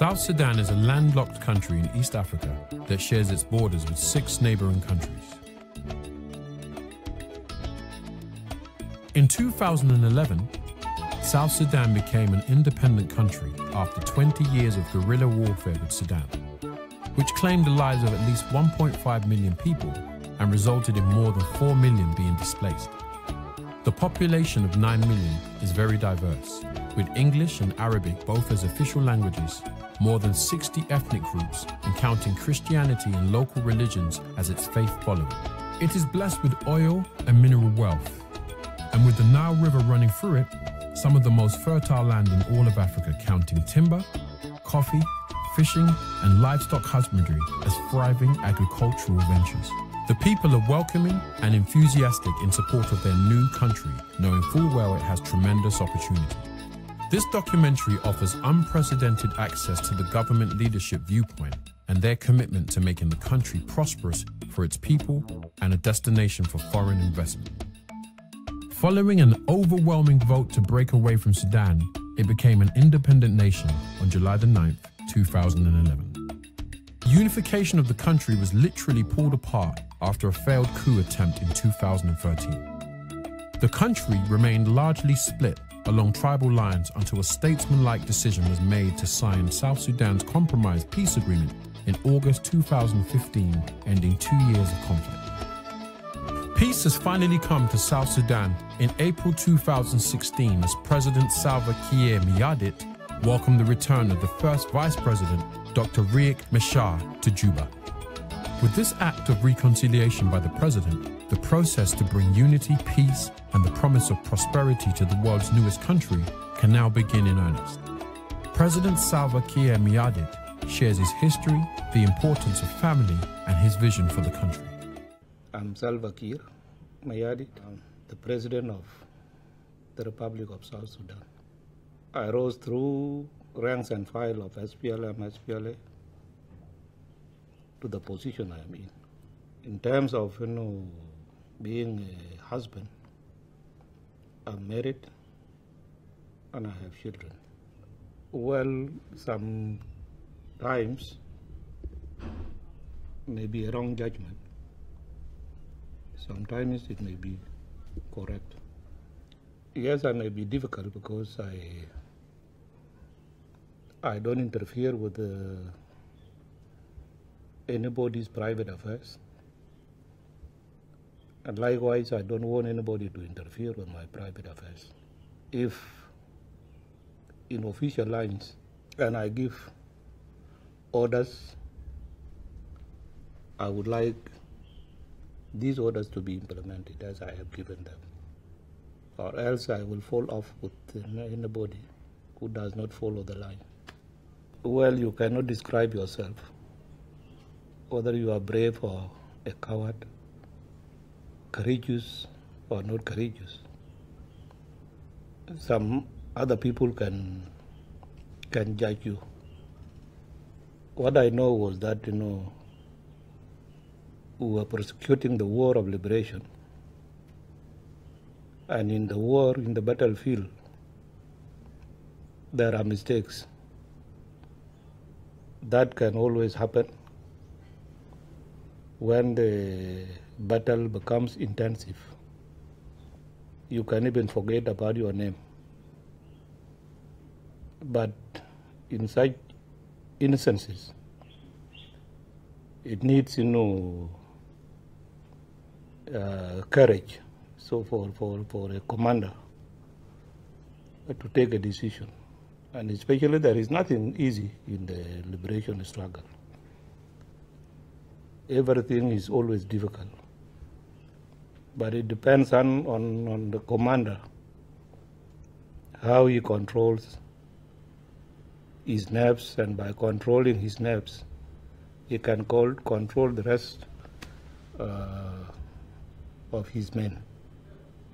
South Sudan is a landlocked country in East Africa that shares its borders with 6 neighboring countries. In 2011, South Sudan became an independent country after 20 years of guerrilla warfare with Sudan, which claimed the lives of at least 1.5 million people and resulted in more than 4 million being displaced. The population of 9 million is very diverse, with English and Arabic both as official languages, more than 60 ethnic groups, and counting Christianity and local religions as its faith following. It is blessed with oil and mineral wealth, and with the Nile River running through it, some of the most fertile land in all of Africa, counting timber, coffee, fishing, and livestock husbandry as thriving agricultural ventures. The people are welcoming and enthusiastic in support of their new country, knowing full well it has tremendous opportunity. This documentary offers unprecedented access to the government leadership viewpoint and their commitment to making the country prosperous for its people and a destination for foreign investment. Following an overwhelming vote to break away from Sudan, it became an independent nation on July 9, 2011. Unification of the country was literally pulled apart after a failed coup attempt in 2013. The country remained largely split along tribal lines until a statesmanlike decision was made to sign South Sudan's compromise peace agreement in August 2015, ending 2 years of conflict. Peace has finally come to South Sudan in April 2016 as President Salva Kiir Mayardit welcomed the return of the first Vice President, Dr. RIAK to Juba. With this act of reconciliation by the President, the process to bring unity, peace, and the promise of prosperity to the world's newest country can now begin in earnest. President Salva Kiir Mayardit shares his history, the importance of family, and his vision for the country. I'm Salva Kiir Mayardit. I'm the President of the Republic of South Sudan. I rose through ranks and file of SPLM, SPLA to the position I am in. In terms of being a husband, I'm married and I have children. Well, sometimes maybe a wrong judgment. Sometimes it may be correct. Yes, I may be difficult because I don't interfere with anybody's private affairs. And likewise, I don't want anybody to interfere with my private affairs. If in official lines, and I give orders, I would like these orders to be implemented as I have given them. Or else I will fall off with anybody who does not follow the line. Well, you cannot describe yourself, whether you are brave or a coward, courageous or not courageous. Some other people can judge you. What I know was that, we were prosecuting the war of liberation. And in the war, in the battlefield, there are mistakes. That can always happen when the battle becomes intensive. You can even forget about your name. But in such instances, it needs, courage. So for a commander to take a decision. And especially there is nothing easy in the liberation struggle. Everything is always difficult. But it depends on the commander, how he controls his nerves, and by controlling his nerves, he can control the rest of his men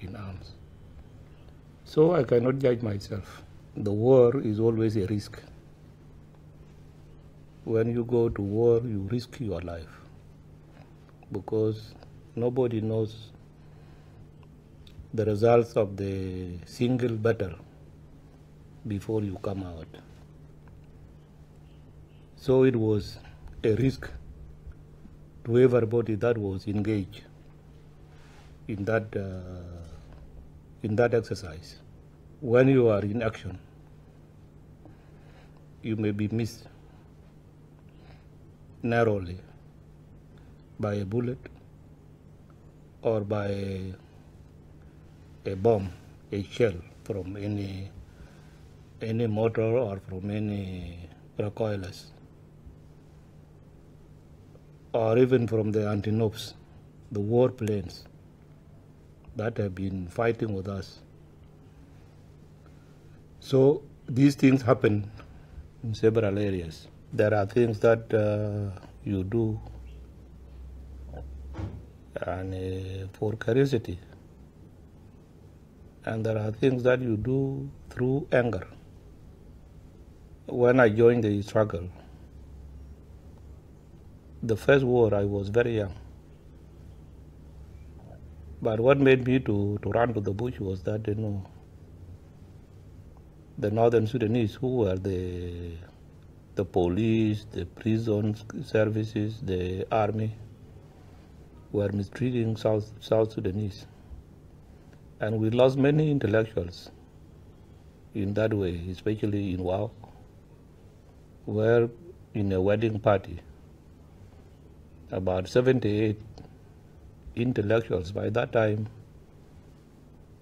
in arms. So I cannot judge myself. The war is always a risk. When you go to war, you risk your life because nobody knows the results of the single battle before you come out. So it was a risk to everybody that was engaged in that exercise. When you are in action, you may be missed narrowly by a bullet or by a bomb, a shell from any mortar or from any recoilless, or even from the antinopes, the war planes that have been fighting with us. So these things happen in several areas. There are things that you do and for curiosity, and there are things that you do through anger. When I joined the struggle, the first war, I was very young. But what made me to run to the bush was that, the northern Sudanese, who were the police, the prison services, the army, were mistreating South Sudanese. And we lost many intellectuals in that way, especially in WAO, where in a wedding party, about 78 intellectuals by that time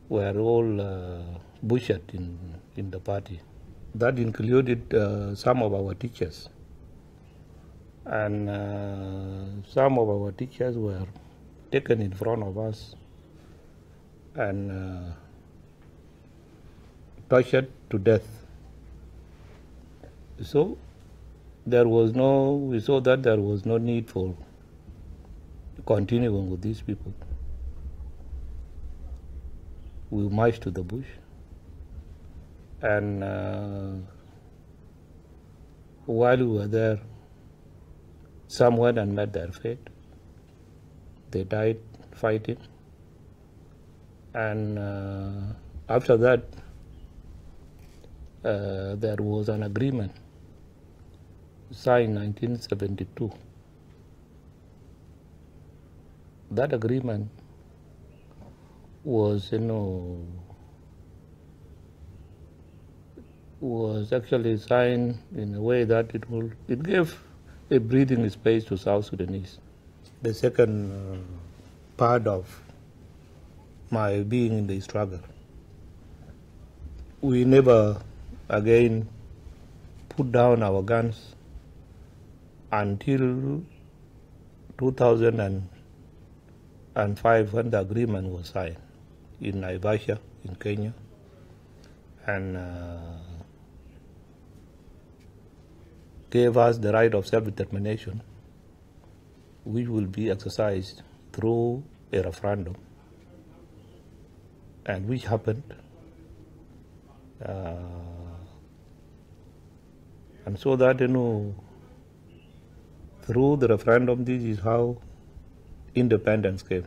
were all butchered in the party. That included some of our teachers. And some of our teachers were taken in front of us and tortured to death. So we saw that there was no need for continuing with these people. We marched to the bush, and while we were there, some went and met their fate. They died fighting, and after that, there was an agreement signed in 1972. That agreement was, was actually signed in a way that it gave a breathing space to South Sudanese. The second part of my being in the struggle, we never again put down our guns until 2005, when the agreement was signed in Naivasha in Kenya, and gave us the right of self-determination, which will be exercised through a referendum, and which happened. And so that, through the referendum, this is how independence came.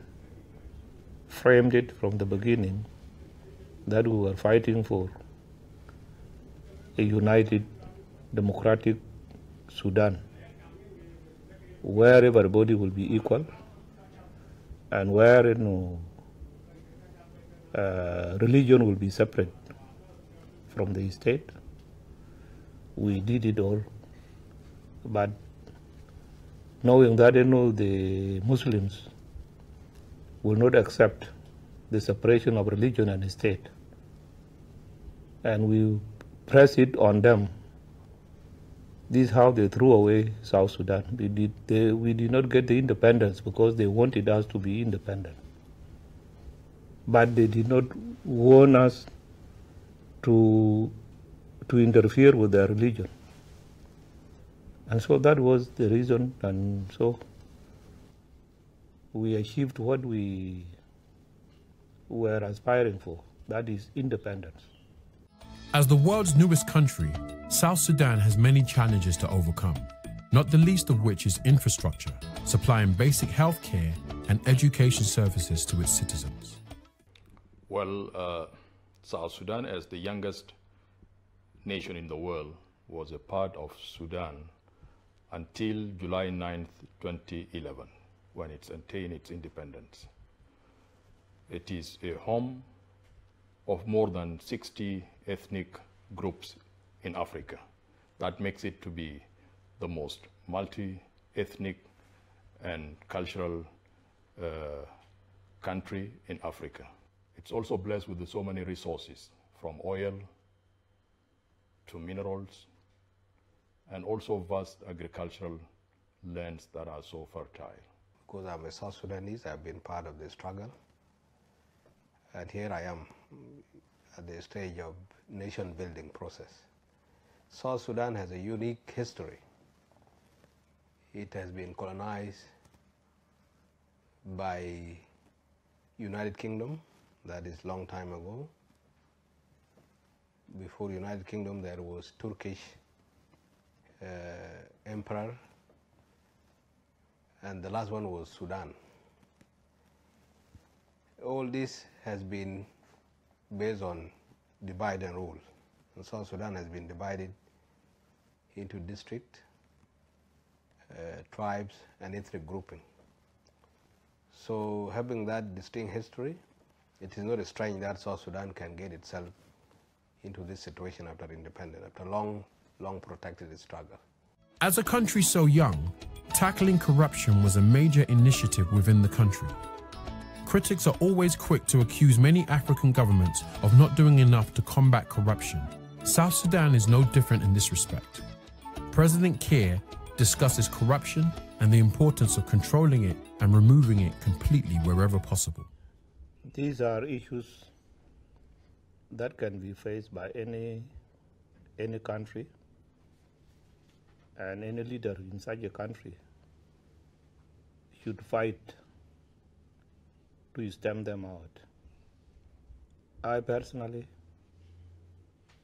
Framed it from the beginning that we were fighting for a united, democratic Sudan, where everybody will be equal, and where religion will be separate from the state. We did it all, but knowing that the Muslims will not accept the separation of religion and state, and we press it on them. This is how they threw away South Sudan. We did not get the independence because they wanted us to be independent, but they did not want us to interfere with their religion. And so that was the reason, and so we achieved what we were aspiring for, that is independence. As the world's newest country, South Sudan has many challenges to overcome, not the least of which is infrastructure, supplying basic health care and education services to its citizens. Well, South Sudan, as the youngest nation in the world, was a part of Sudan until July 9th, 2011, when it attained its independence. It is a home of more than 60 ethnic groups in Africa. That makes it to be the most multi-ethnic and cultural country in Africa. It's also blessed with so many resources, from oil to minerals, and also vast agricultural lands that are so fertile. Because I'm a South Sudanese, I've been part of the struggle. And here I am at the stage of nation-building process. South Sudan has a unique history. It has been colonized by United Kingdom, that is long time ago. Before United Kingdom, there was Turkish emperor, and the last one was Sudan. All this has been based on divide and rule. And South Sudan has been divided into districts, tribes, and ethnic grouping. So having that distinct history, it is not strange that South Sudan can get itself into this situation after independence, after long protracted struggle. As a country so young, tackling corruption was a major initiative within the country. Critics are always quick to accuse many African governments of not doing enough to combat corruption. South Sudan is no different in this respect. President Kiir discusses corruption and the importance of controlling it and removing it completely wherever possible. These are issues that can be faced by any country, and any leader in such a country should fight to stem them out. I personally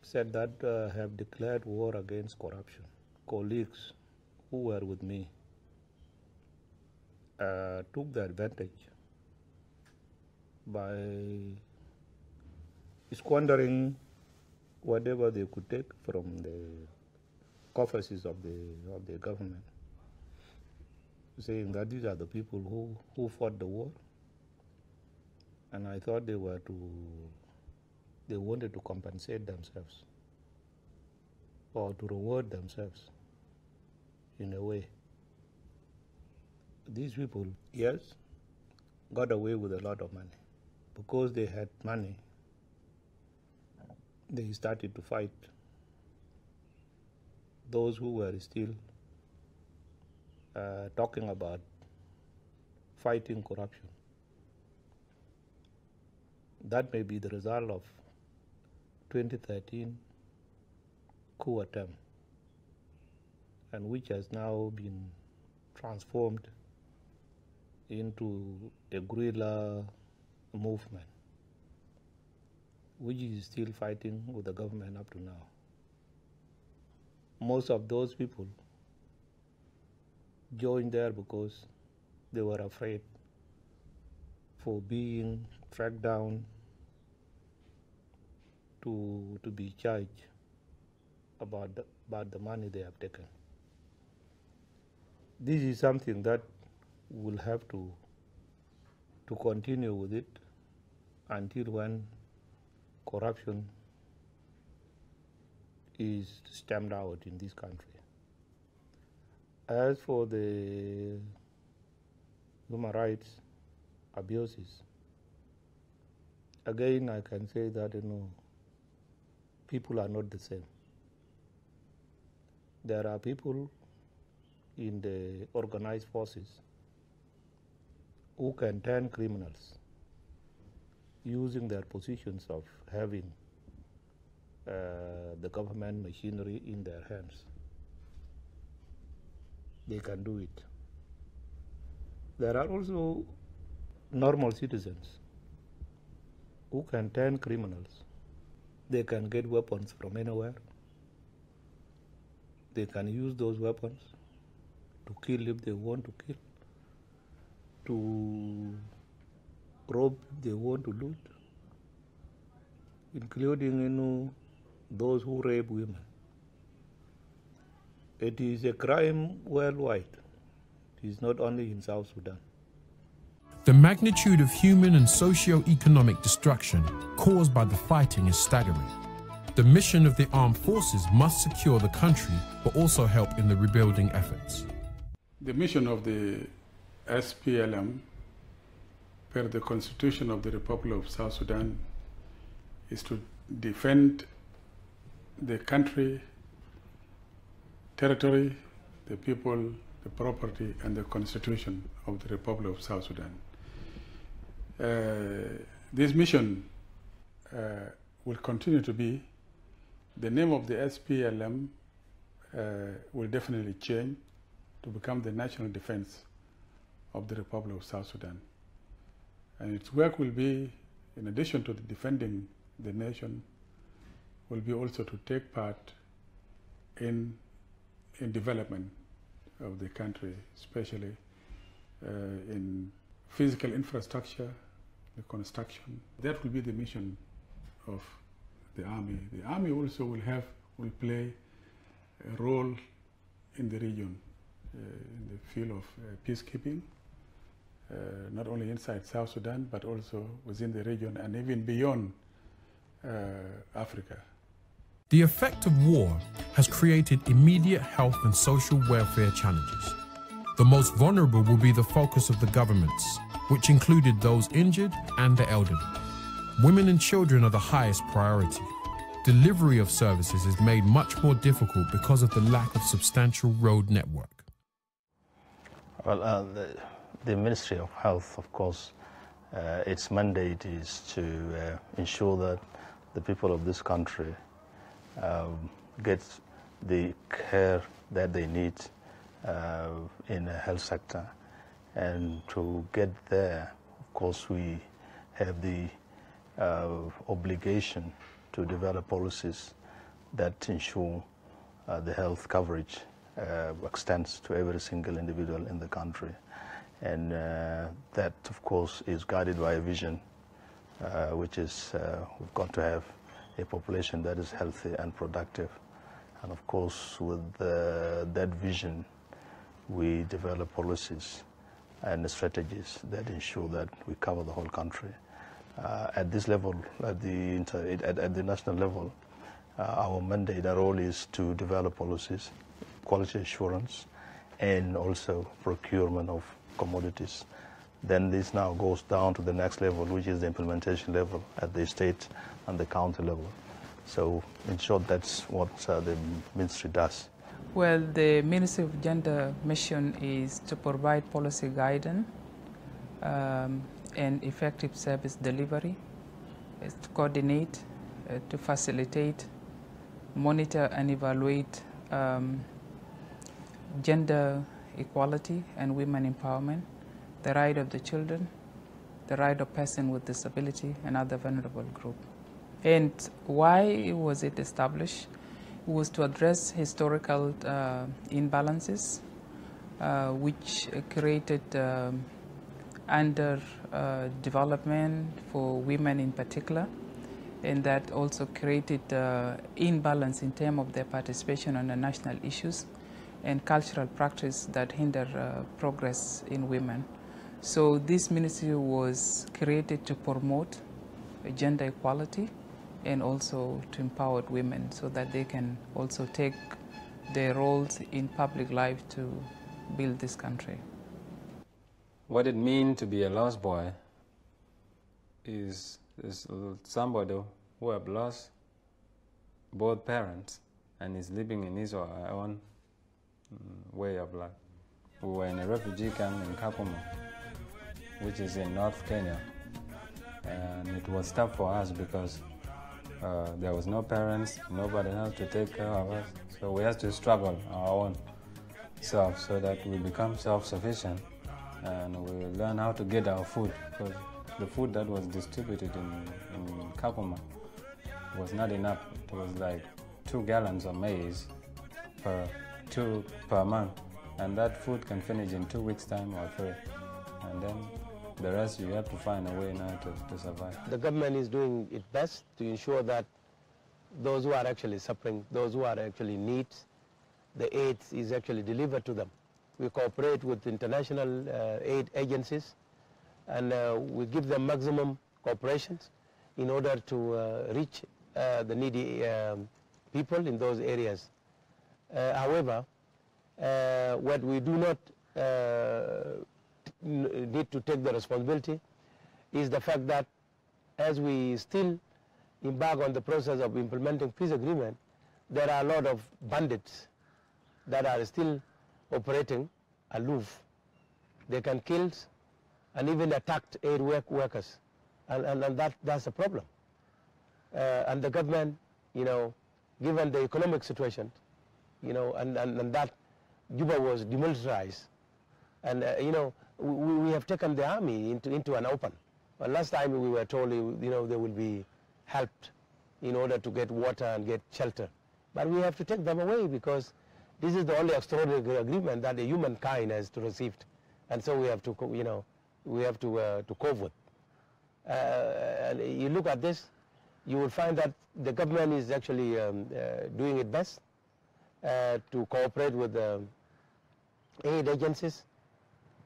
said that have declared war against corruption. Colleagues who were with me took the advantage by squandering whatever they could take from the coffers of the government, saying that these are the people who fought the war, and I thought they wanted to compensate themselves or to reward themselves in a way. These people, yes, got away with a lot of money. Because they had money, they started to fight those who were still talking about fighting corruption. That may be the result of 2013 coup attempt, and which has now been transformed into a guerrilla movement, which is still fighting with the government up to now. Most of those people joined there because they were afraid for being tracked down to be charged about the money they have taken. This is something that we'll have to continue with it until when corruption is stamped out in this country. As for the human rights abuses, again I can say that people are not the same. There are people in the organized forces who can turn criminals using their positions of having the government machinery in their hands. They can do it. There are also normal citizens who can turn criminals. They can get weapons from anywhere. They can use those weapons to kill if they want to kill, to rob if they want to loot, including those who rape women. It is a crime worldwide. It is not only in South Sudan. The magnitude of human and socio-economic destruction caused by the fighting is staggering. The mission of the armed forces must secure the country, but also help in the rebuilding efforts. The mission of the SPLM, per the Constitution of the Republic of South Sudan, is to defend the country, territory, the people, the property, and the Constitution of the Republic of South Sudan. This mission will continue to be. The name of the SPLM will definitely change to become the National Defense of the Republic of South Sudan. And its work will be, in addition to defending the nation, will be also to take part in development of the country, especially in physical infrastructure, the construction. That will be the mission of the army. The army also will play a role in the region, in the field of peacekeeping, not only inside South Sudan, but also within the region and even beyond Africa. The effect of war has created immediate health and social welfare challenges. The most vulnerable will be the focus of the governments, which included those injured and the elderly. Women and children are the highest priority. Delivery of services is made much more difficult because of the lack of substantial road network. Well, the Ministry of Health, of course, its mandate is to ensure that the people of this country get the care that they need in the health sector. And to get there, of course, we have the obligation to develop policies that ensure the health coverage extends to every single individual in the country. And that, of course, is guided by a vision, which is we've got to have a population that is healthy and productive. And of course, with that vision, we develop policies and strategies that ensure that we cover the whole country. At this level, at the national level, our mandate, our role is to develop policies, quality assurance, and also procurement of commodities. Then this now goes down to the next level, which is the implementation level at the state and the county level. So in short, that's what the ministry does. Well, the Ministry of Gender mission is to provide policy guidance and effective service delivery, to coordinate, to facilitate, monitor and evaluate gender equality and women empowerment, the right of the children, the right of persons with disability and other vulnerable groups. And why was it established? It was to address historical imbalances which created under development for women in particular, and that also created imbalance in terms of their participation on the national issues and cultural practice that hinder progress in women. So this ministry was created to promote gender equality and also to empower women so that they can also take their roles in public life to build this country. What it means to be a lost boy is somebody who have lost both parents and is living in his or her own way of life. We were in a refugee camp in Kakuma, which is in North Kenya, and it was tough for us because there was no parents, nobody else to take care of us, so we had to struggle our own self so that we become self-sufficient and we learn how to get our food, because the food that was distributed in Kakuma was not enough. It was like 2 gallons of maize per month, and that food can finish in 2 weeks' time or 3, and then the rest you have to find a way now to survive. The government is doing its best to ensure that those who are actually suffering, those who are actually in need, the aid is actually delivered to them. We cooperate with international aid agencies, and we give them maximum cooperation in order to reach the needy people in those areas. However, what we do not need to take the responsibility is the fact that as we still embark on the process of implementing peace agreement, there are a lot of bandits that are still operating aloof. They can kill and even attack aid workers, and that's a problem. And the government, you know, given the economic situation, you know, and that Juba was demilitarized, and you know, we have taken the army into an open. But last time we were told, you know, they will be helped in order to get water and get shelter. But we have to take them away because this is the only extraordinary agreement that the humankind has received, and so we have to, you know, we have to cope with. And you look at this, you will find that the government is actually doing its best to cooperate with the aid agencies,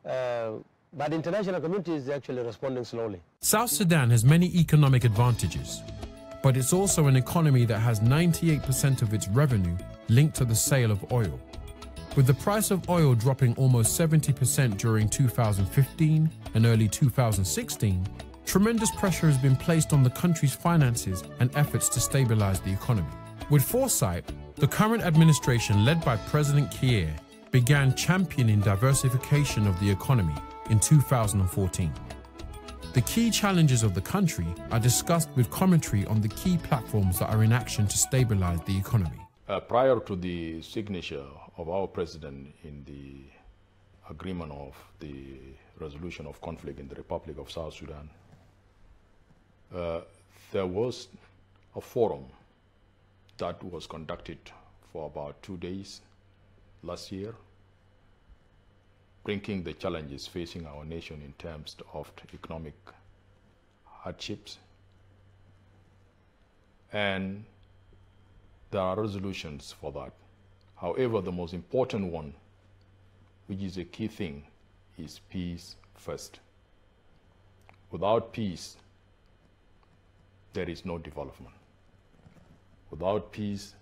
but the international community is actually responding slowly. South Sudan has many economic advantages, but it's also an economy that has 98% of its revenue linked to the sale of oil. With the price of oil dropping almost 70% during 2015 and early 2016, tremendous pressure has been placed on the country's finances and efforts to stabilize the economy. With foresight, the current administration led by President Kiir began championing diversification of the economy in 2014. The key challenges of the country are discussed with commentary on the key platforms that are in action to stabilize the economy. Prior to the signature of our president in the agreement of the resolution of conflict in the Republic of South Sudan, there was a forum that was conducted for about 2 days last year, bringing the challenges facing our nation in terms of economic hardships. And there are resolutions for that. However, the most important one, which is a key thing, is peace first. Without peace, there is no development. Without peace,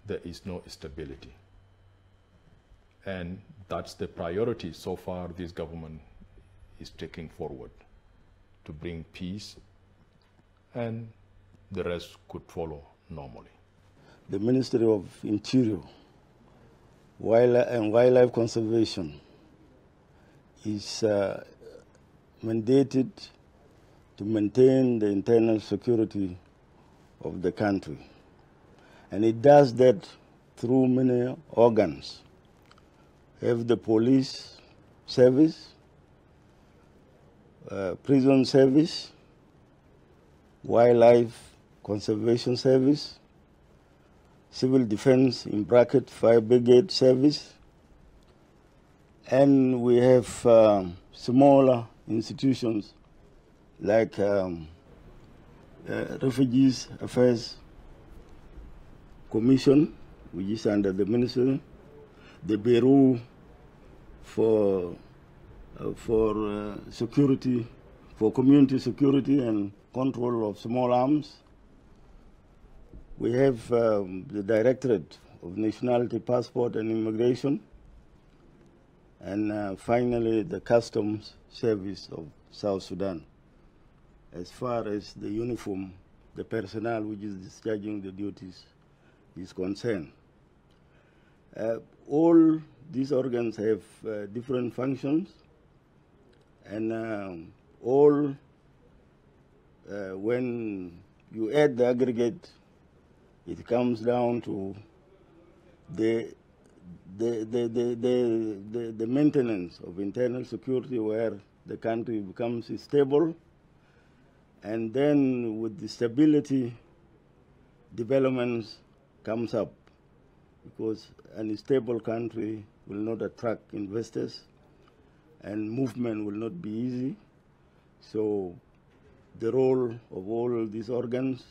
there is no stability. And that's the priority so far this government is taking forward, to bring peace, and the rest could follow normally. The Ministry of Interior and Wildlife Conservation is mandated to maintain the internal security of the country. And it does that through many organs. We have the police service, prison service, wildlife conservation service, civil defense in bracket fire brigade service, and we have smaller institutions like Refugees Affairs Commission, which is under the ministry, the Bureau for security, for community security and control of small arms. We have the Directorate of Nationality, Passport and Immigration, and finally the Customs Service of South Sudan. As far as the uniform, the personnel which is discharging the duties is concerned. All these organs have different functions, and all, when you add the aggregate, it comes down to the maintenance of internal security, where the country becomes stable, and then with the stability, developments comes up, because an stable country will not attract investors, and movement will not be easy. So the role of all these organs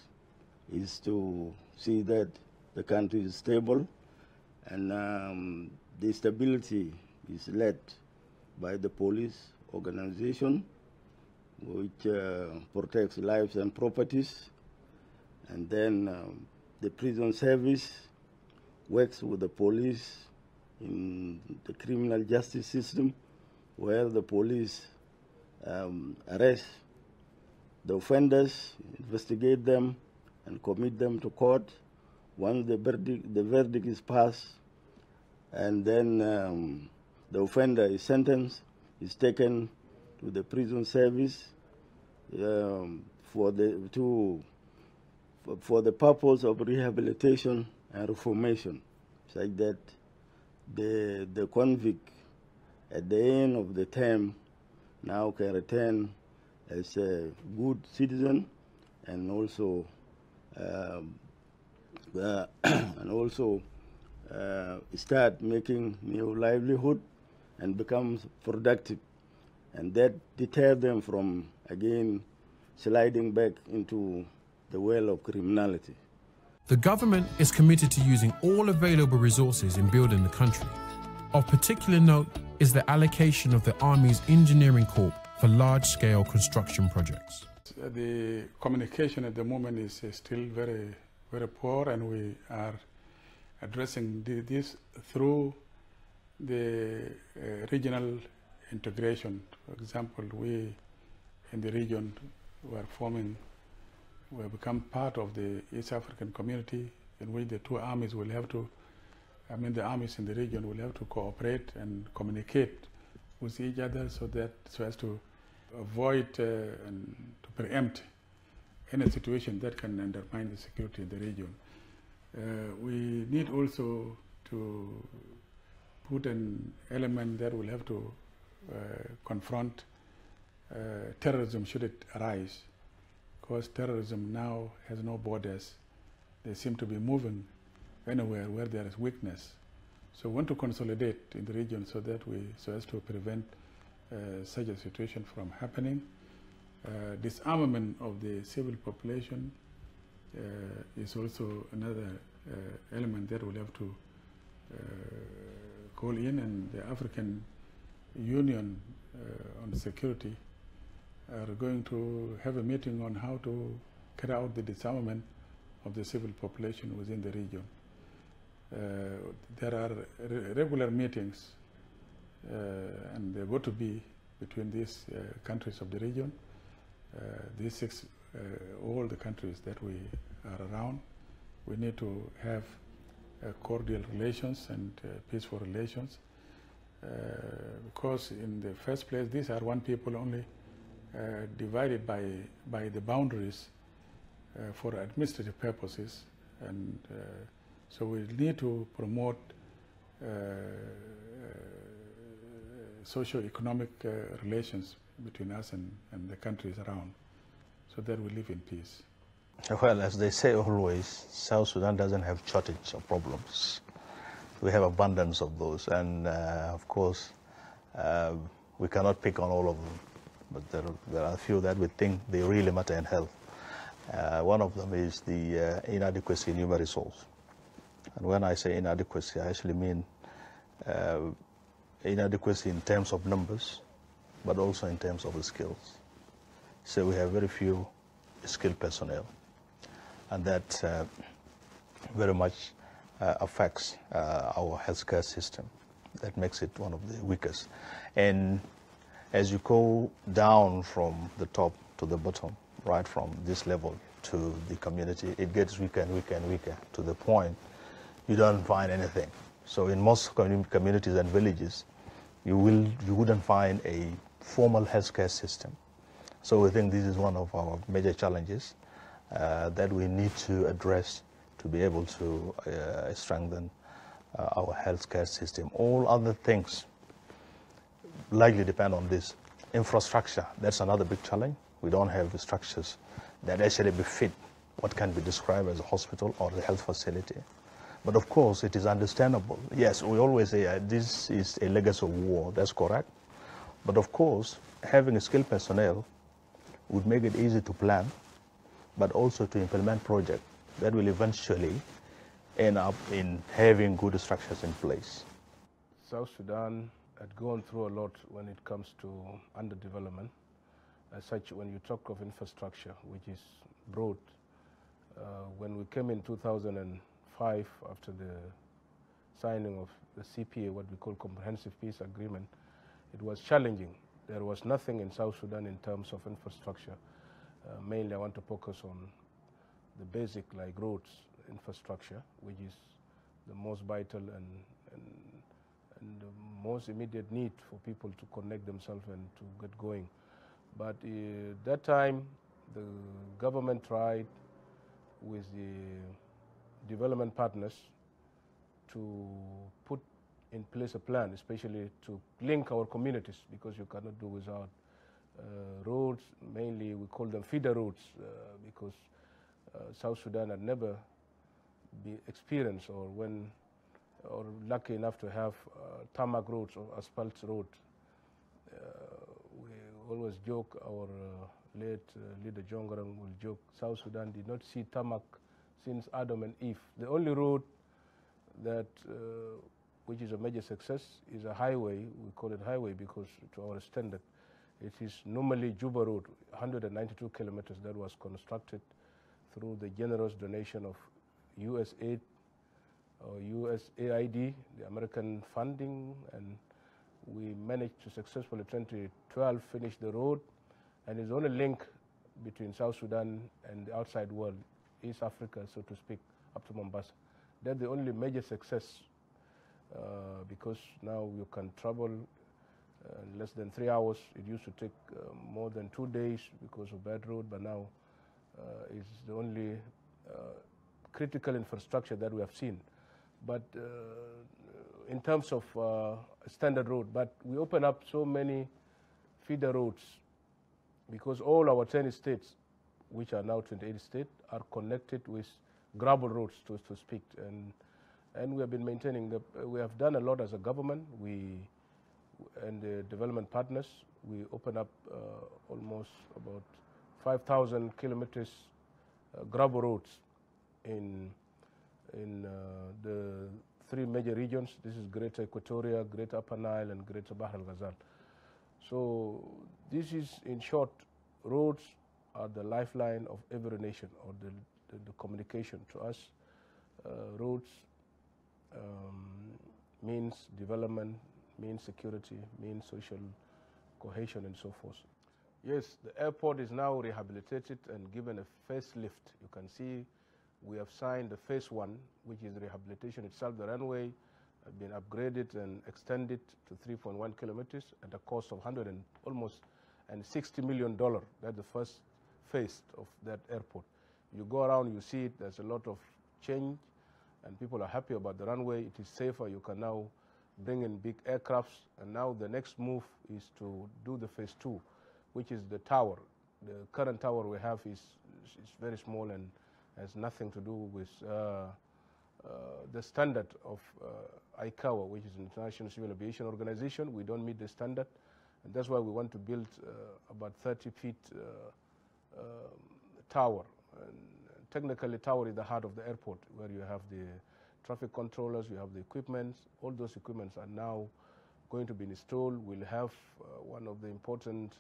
is to see that the country is stable, And the stability is led by the police organization, which protects lives and properties. And then the prison service works with the police in the criminal justice system, where the police arrest the offenders, investigate them, and commit them to court. Once the verdict is passed, and then the offender is sentenced, is taken to the prison service for the purpose of rehabilitation and reformation, such that the convict at the end of the term now can return as a good citizen, and also start making new livelihood and becomes productive, and that deter them from again sliding back into the well of criminality. The government is committed to using all available resources in building the country. Of particular note is the allocation of the Army's Engineering Corps for large-scale construction projects. The communication at the moment is still very, very poor, and we are addressing this through the regional integration. For example, we in the region we have become part of the East African community, in which the two armies will have to, the armies in the region will have to cooperate and communicate with each other so as to avoid and to preempt any situation that can undermine the security in the region. We need also to put an element that will have to confront terrorism should it arise, because terrorism now has no borders. They seem to be moving anywhere where there is weakness. So we want to consolidate in the region so as to prevent such a situation from happening. Disarmament of the civil population is also another element that we'll have to call in, and the African Union on security are going to have a meeting on how to carry out the disarmament of the civil population within the region. There are regular meetings, and they're going to be between these countries of the region, all the countries that we are around. We need to have cordial relations and peaceful relations, because in the first place, these are one people only, divided by the boundaries for administrative purposes, and so we need to promote socio-economic relations between us and the countries around, so that we live in peace. Well, as they say always, South Sudan doesn't have shortage of problems. We have abundance of those, and of course, we cannot pick on all of them, but there are a few that we think they really matter in health. One of them is the inadequacy in human resource. And when I say inadequacy, I actually mean inadequacy in terms of numbers, but also in terms of skills. So we have very few skilled personnel, and that very much affects our healthcare system. That makes it one of the weakest. And as you go down from the top to the bottom, right from this level to the community, it gets weaker and weaker and weaker, to the point you don't find anything. So in most communities and villages, you wouldn't find a formal healthcare system. So we think this is one of our major challenges that we need to address to be able to strengthen our healthcare system. All other things likely depend on this. Infrastructure, that's another big challenge. We don't have the structures that actually befit what can be described as a hospital or a health facility. But of course, it is understandable. Yes, we always say this is a legacy of war. That's correct. But of course, having a skilled personnel would make it easy to plan, but also to implement projects that will eventually end up in having good structures in place. South Sudan had gone through a lot when it comes to underdevelopment. As such, when you talk of infrastructure, which is broad, when we came in 2005 after the signing of the CPA, what we call Comprehensive Peace Agreement, it was challenging. There was nothing in South Sudan in terms of infrastructure. Mainly I want to focus on the basic like roads infrastructure, which is the most vital and the most immediate need for people to connect themselves and to get going. But that time, the government tried with the development partners to put in place a plan, especially to link our communities, because you cannot do without roads. Mainly we call them feeder roads because South Sudan had never been experienced or lucky enough to have tarmac roads or asphalt roads. We always joke, our late leader John Garang will joke, South Sudan did not see tarmac since Adam and Eve. The only road that which is a major success is a highway. We call it highway because to our standard, it is normally Juba Road, 192 kilometers, that was constructed through the generous donation of USAID or USAID, the American funding, and we managed to successfully, 2012, finish the road, and it's the only link between South Sudan and the outside world, East Africa, so to speak, up to Mombasa. That's the only major success because now you can travel in less than 3 hours. It used to take more than 2 days because of bad road, but now it's the only critical infrastructure that we have seen. But in terms of standard road, but we open up so many feeder roads because all our 10 states, which are now 28 states, are connected with gravel roads, to speak. And we have been maintaining, we have done a lot as a government. And the development partners, we open up almost about 5,000 kilometers gravel roads in the 3 major regions. This is Greater Equatoria, Greater Upper Nile, and Greater Bahr el-Ghazal. So this is, in short, roads are the lifeline of every nation, or the communication to us. Roads means development, means security, means social cohesion, and so forth. Yes, the airport is now rehabilitated and given a facelift. You can see we have signed the phase 1, which is rehabilitation itself. The runway has been upgraded and extended to 3.1 kilometers at a cost of almost $60 million. That's the first phase of that airport. You go around, you see it, there's a lot of change, and people are happy about the runway. It is safer. You can now bring in big aircrafts, and now the next move is to do the phase 2, which is the tower. The current tower we have is very small and has nothing to do with the standard of ICAO, which is International Civil Aviation Organization. We don't meet the standard, and that's why we want to build about 30 feet tower. And technically, tower is the heart of the airport, where you have the traffic controllers, you have the equipment. All those equipments are now going to be installed. We'll have one of the important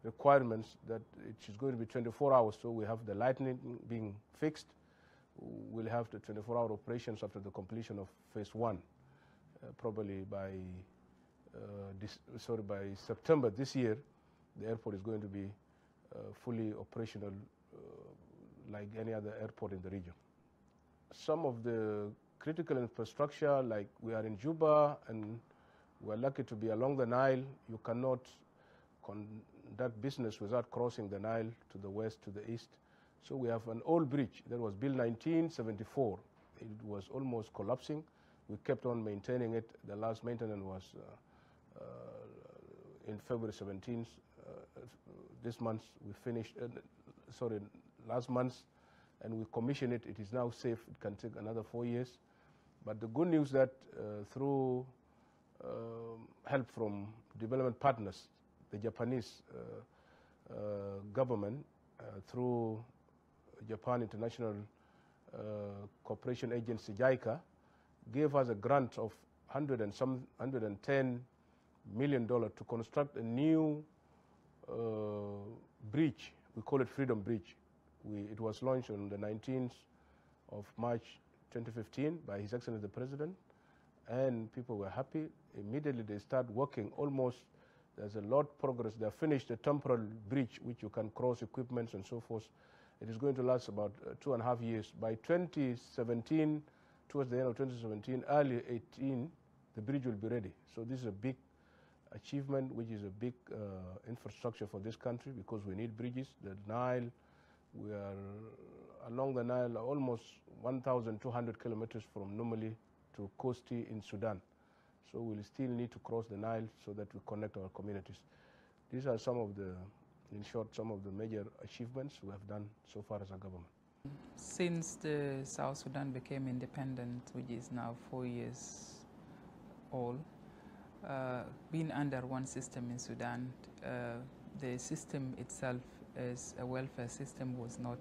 requirements that it is going to be 24 hours, so we have the lighting being fixed. We'll have the 24-hour operations after the completion of phase 1, probably by September this year. The airport is going to be fully operational like any other airport in the region. Some of the critical infrastructure, like we are in Juba and we're lucky to be along the Nile. You cannot conduct business without crossing the Nile to the west, to the east. So we have an old bridge that was built 1974. It was almost collapsing. We kept on maintaining it. The last maintenance was in February 17th. This month we finished, last month, and we commissioned it. It is now safe. It can take another 4 years. But the good news that through help from development partners, the Japanese government, through Japan International cooperation agency, JICA, gave us a grant of $110 million to construct a new bridge. We call it Freedom Bridge. It was launched on the 19th of March 2015 by His Excellency the President, and people were happy. Immediately they start working almost. There's a lot of progress. They have finished the temporal bridge, which you can cross equipments and so forth. It is going to last about 2.5 years. By 2017, towards the end of 2017, early 18, the bridge will be ready. So this is a big achievement, which is a big infrastructure for this country, because we need bridges. The Nile, we are along the Nile almost 1,200 kilometers from Numali to Kosti in Sudan. So we'll still need to cross the Nile so that we connect our communities. These are some of the, in short, some of the major achievements we have done so far as a government. Since the South Sudan became independent, which is now 4 years old, being under one system in Sudan, the system itself as a welfare system was not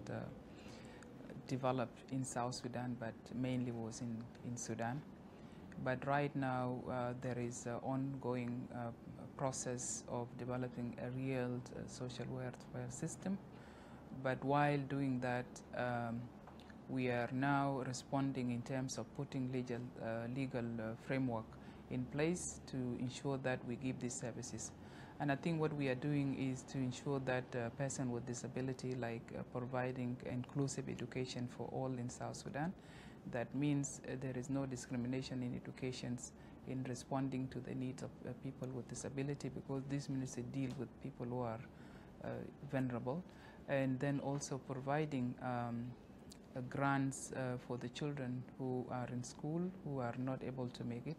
developed in South Sudan, but mainly was in Sudan. But right now there is an ongoing process of developing a real social welfare system. But while doing that, we are now responding in terms of putting legal framework in place to ensure that we give these services. And I think what we are doing is to ensure that a person with disability, like providing inclusive education for all in South Sudan. That means there is no discrimination in educations in responding to the needs of people with disability, because this ministry deals with people who are vulnerable. And then also providing grants for the children who are in school, who are not able to make it,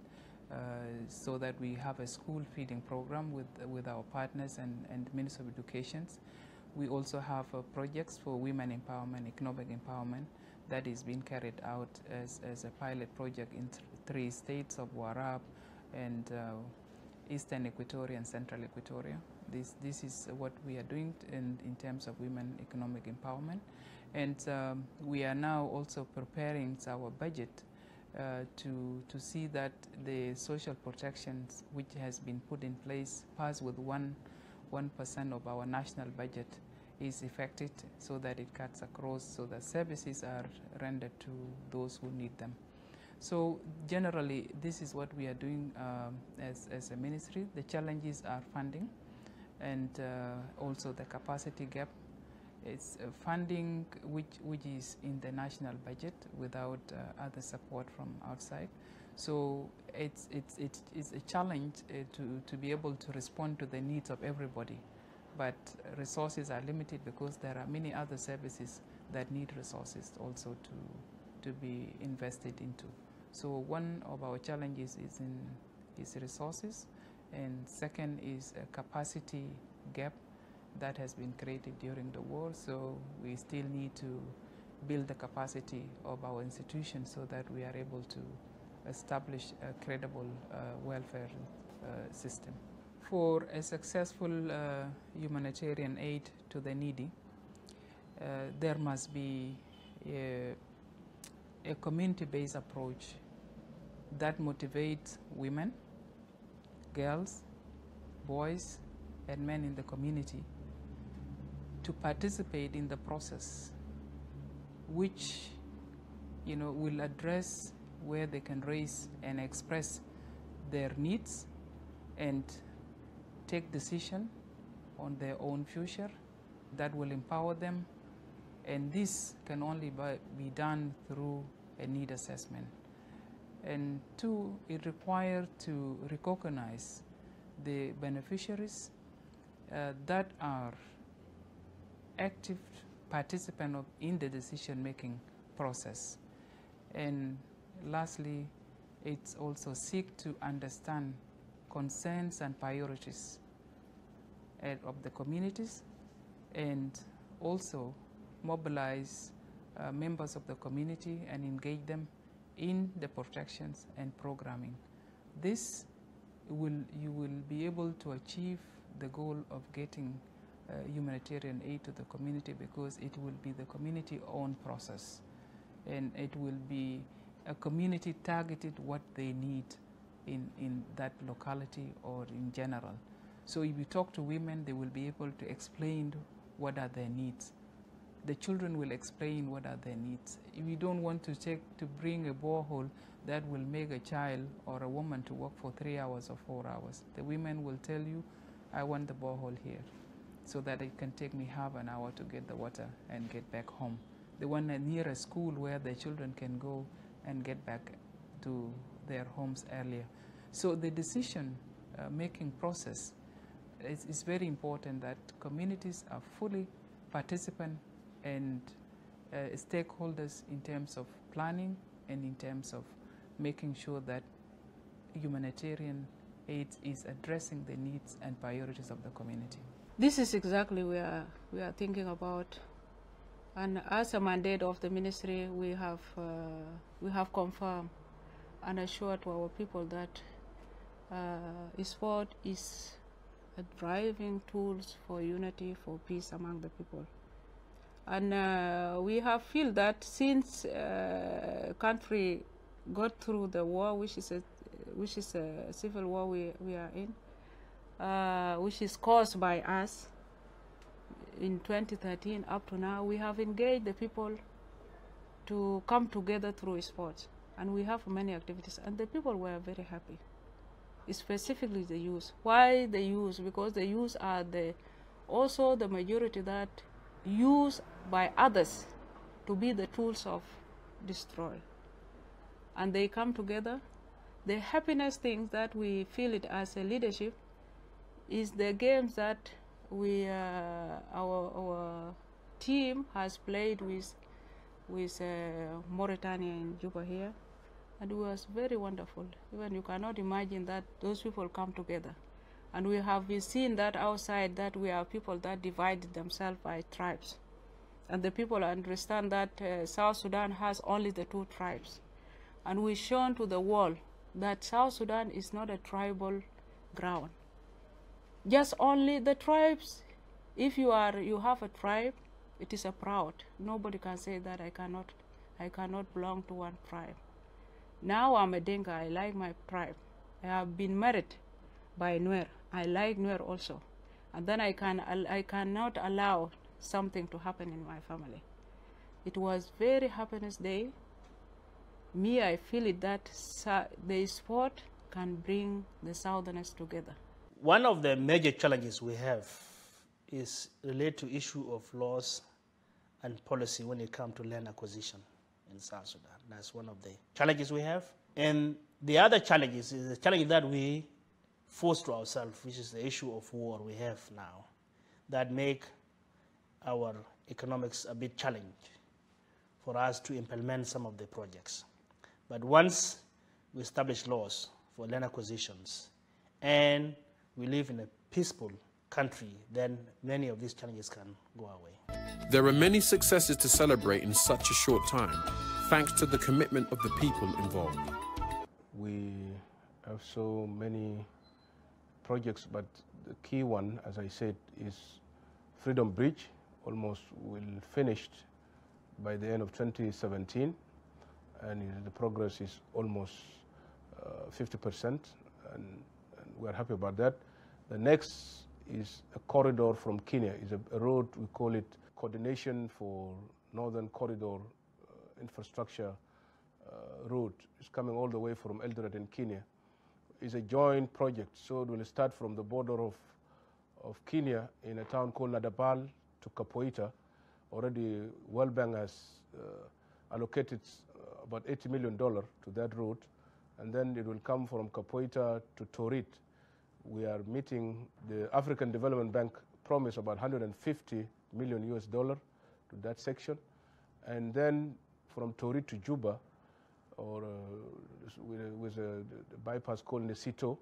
so that we have a school feeding program with our partners and Ministry of Education. We also have projects for women empowerment, economic empowerment, that is being carried out as a pilot project in 3 states of Warab and Eastern Equatoria and Central Equatoria. This is what we are doing in terms of women economic empowerment. And we are now also preparing our budget to see that the social protections which has been put in place pass with 1% of our national budget is effected, so that it cuts across, so that services are rendered to those who need them. So generally, this is what we are doing as a ministry. The challenges are funding and also the capacity gap. It's funding which is in the national budget without other support from outside. So it's a challenge to be able to respond to the needs of everybody. But resources are limited because there are many other services that need resources also to be invested into. So one of our challenges is resources, and second is a capacity gap that has been created during the war. So we still need to build the capacity of our institutions so that we are able to establish a credible welfare system. For a successful humanitarian aid to the needy, there must be a community-based approach that motivates women, girls, boys, and men in the community to participate in the process, which will address where they can raise and express their needs and take decision on their own future that will empower them. And this can only be done through a need assessment. And 2, it requires to recognize the beneficiaries that are active participants in the decision-making process. And lastly, it's also seek to understand concerns and priorities of the communities, and also mobilize members of the community and engage them in the protections and programming. This you will be able to achieve the goal of getting humanitarian aid to the community, because it will be the community-owned process. and it will be a community targeted what they need in that locality or in general. So if you talk to women, they will be able to explain what are their needs. The children will explain what are their needs. If you don't want to bring a borehole that will make a child or a woman to work for 3 hours or 4 hours, the women will tell you, I want the borehole here, so that it can take me half an hour to get the water and get back home. They want near a school where the children can go and get back to their homes earlier. So the decision making process is very important, that communities are fully participant and stakeholders in terms of planning and in terms of making sure that humanitarian aid is addressing the needs and priorities of the community. This is exactly what we are thinking about. And as a mandate of the ministry, we have confirmed and assured to our people that sport is a driving tool for unity, for peace among the people. And we have feel that since country got through the war, which is a civil war we are in, which is caused by us, in 2013 up to now, we have engaged the people to come together through sports, and we have many activities, and the people were very happy, specifically the youth. Why the youth? Because the youth are also the majority that used by others to be the tools of destroy, and they come together. The happiness thing that we feel it as a leadership is the games that our team has played with Mauritania in Juba here, and it was very wonderful. Even you cannot imagine that those people come together, and we have been seeing that outside, that we are people that divided themselves by tribes, and the people understand that South Sudan has only the 2 tribes, and we've shown to the world that South Sudan is not a tribal ground. Just only the tribes. If you have a tribe, it is a proud. Nobody can say that I cannot belong to one tribe. Now I'm a Dinka. I like my tribe. I have been married by Nuer. I like Nuer also, and then I cannot allow something to happen in my family. It was very happiness day. Me, I feel it that the sport can bring the Southerners together. One of the major challenges we have is related to issue of laws and policy when it comes to land acquisition in South Sudan. That's one of the challenges we have. And the other challenges is the challenge that we force to ourselves, which is the issue of war we have now, that make our economics a bit challenging for us to implement some of the projects. But once we establish laws for land acquisitions and we live in a peaceful country, then many of these challenges can go away. There are many successes to celebrate in such a short time, thanks to the commitment of the people involved. We have so many projects, but the key one, as I said, is Freedom Bridge. Almost will finished by the end of 2017, and the progress is almost 50%, and we're happy about that. The next is a corridor from Kenya. It's a road, we call it Coordination for Northern Corridor Infrastructure Road. It's coming all the way from Eldoret in Kenya. It's a joint project, so it will start from the border of Kenya in a town called Nadabal to Kapoita. Already World Bank has allocated about $80 million to that road, and then it will come from Kapoita to Torit. We are meeting the African Development Bank promise about $150 million US to that section, and then from Torit to Juba, or with a bypass called Nesito,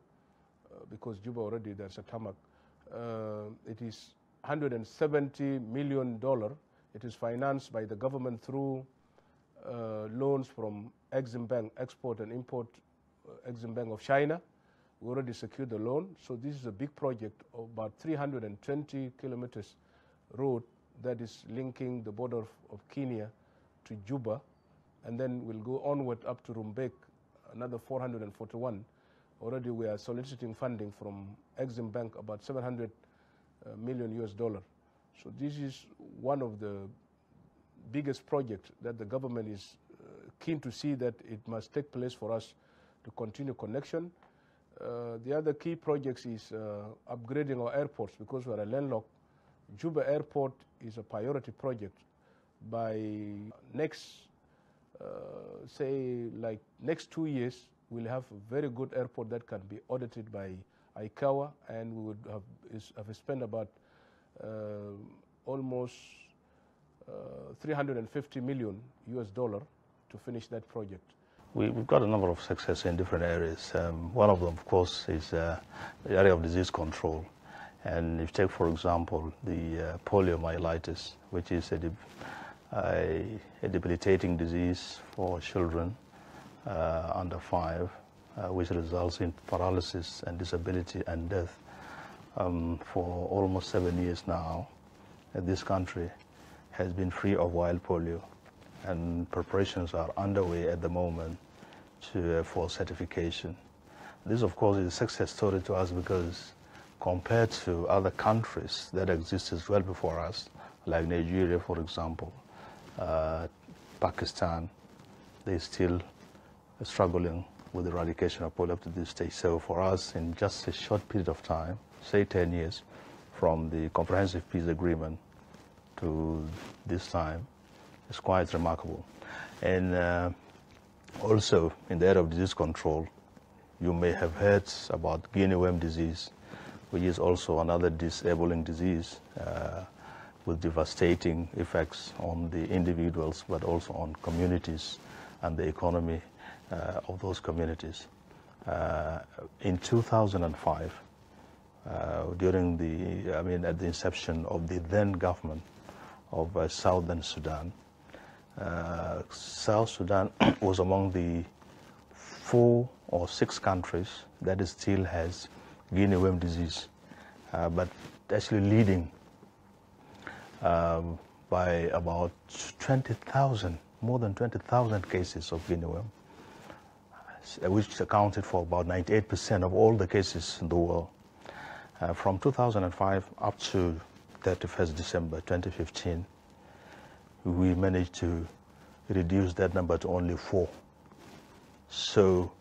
because Juba already there's a tarmac. It is $170 million. It is financed by the government through loans from Exim Bank, Export and Import Exim Bank of China. We already secured the loan. So this is a big project of about 320 kilometers road that is linking the border of Kenya to Juba and then we'll go onward up to Rumbek, another 441. Already we are soliciting funding from Exim Bank, about 700 million US dollar. So this is one of the biggest projects that the government is keen to see that it must take place for us to continue connection. The other key projects is upgrading our airports, because we are a landlocked. Juba Airport is a priority project. By next, say, like next 2 years, we'll have a very good airport that can be audited by ICAWA, and we would have spent about almost 350 million US dollar to finish that project. We've got a number of success in different areas. One of them, of course, is the area of disease control. And if you take, for example, the poliomyelitis, which is a debilitating disease for children under 5, which results in paralysis and disability and death. For almost 7 years now, this country has been free of wild polio, and preparations are underway at the moment for certification. This, of course, is a success story to us because compared to other countries that existed well before us, like Nigeria, for example, Pakistan, they're still struggling with the eradication of polio up to this stage. So for us, in just a short period of time, say 10 years, from the Comprehensive Peace Agreement to this time, it's quite remarkable. And also, in the area of disease control, you may have heard about guinea worm disease, which is also another disabling disease with devastating effects on the individuals, but also on communities and the economy of those communities. In 2005, during at the inception of the then government of Southern Sudan, South Sudan was among the 4 or 6 countries that still has guinea worm disease, but actually leading by about 20,000, more than 20,000 cases of guinea worm, which accounted for about 98% of all the cases in the world. From 2005 up to 31st December 2015, we managed to reduce that number to only 4. So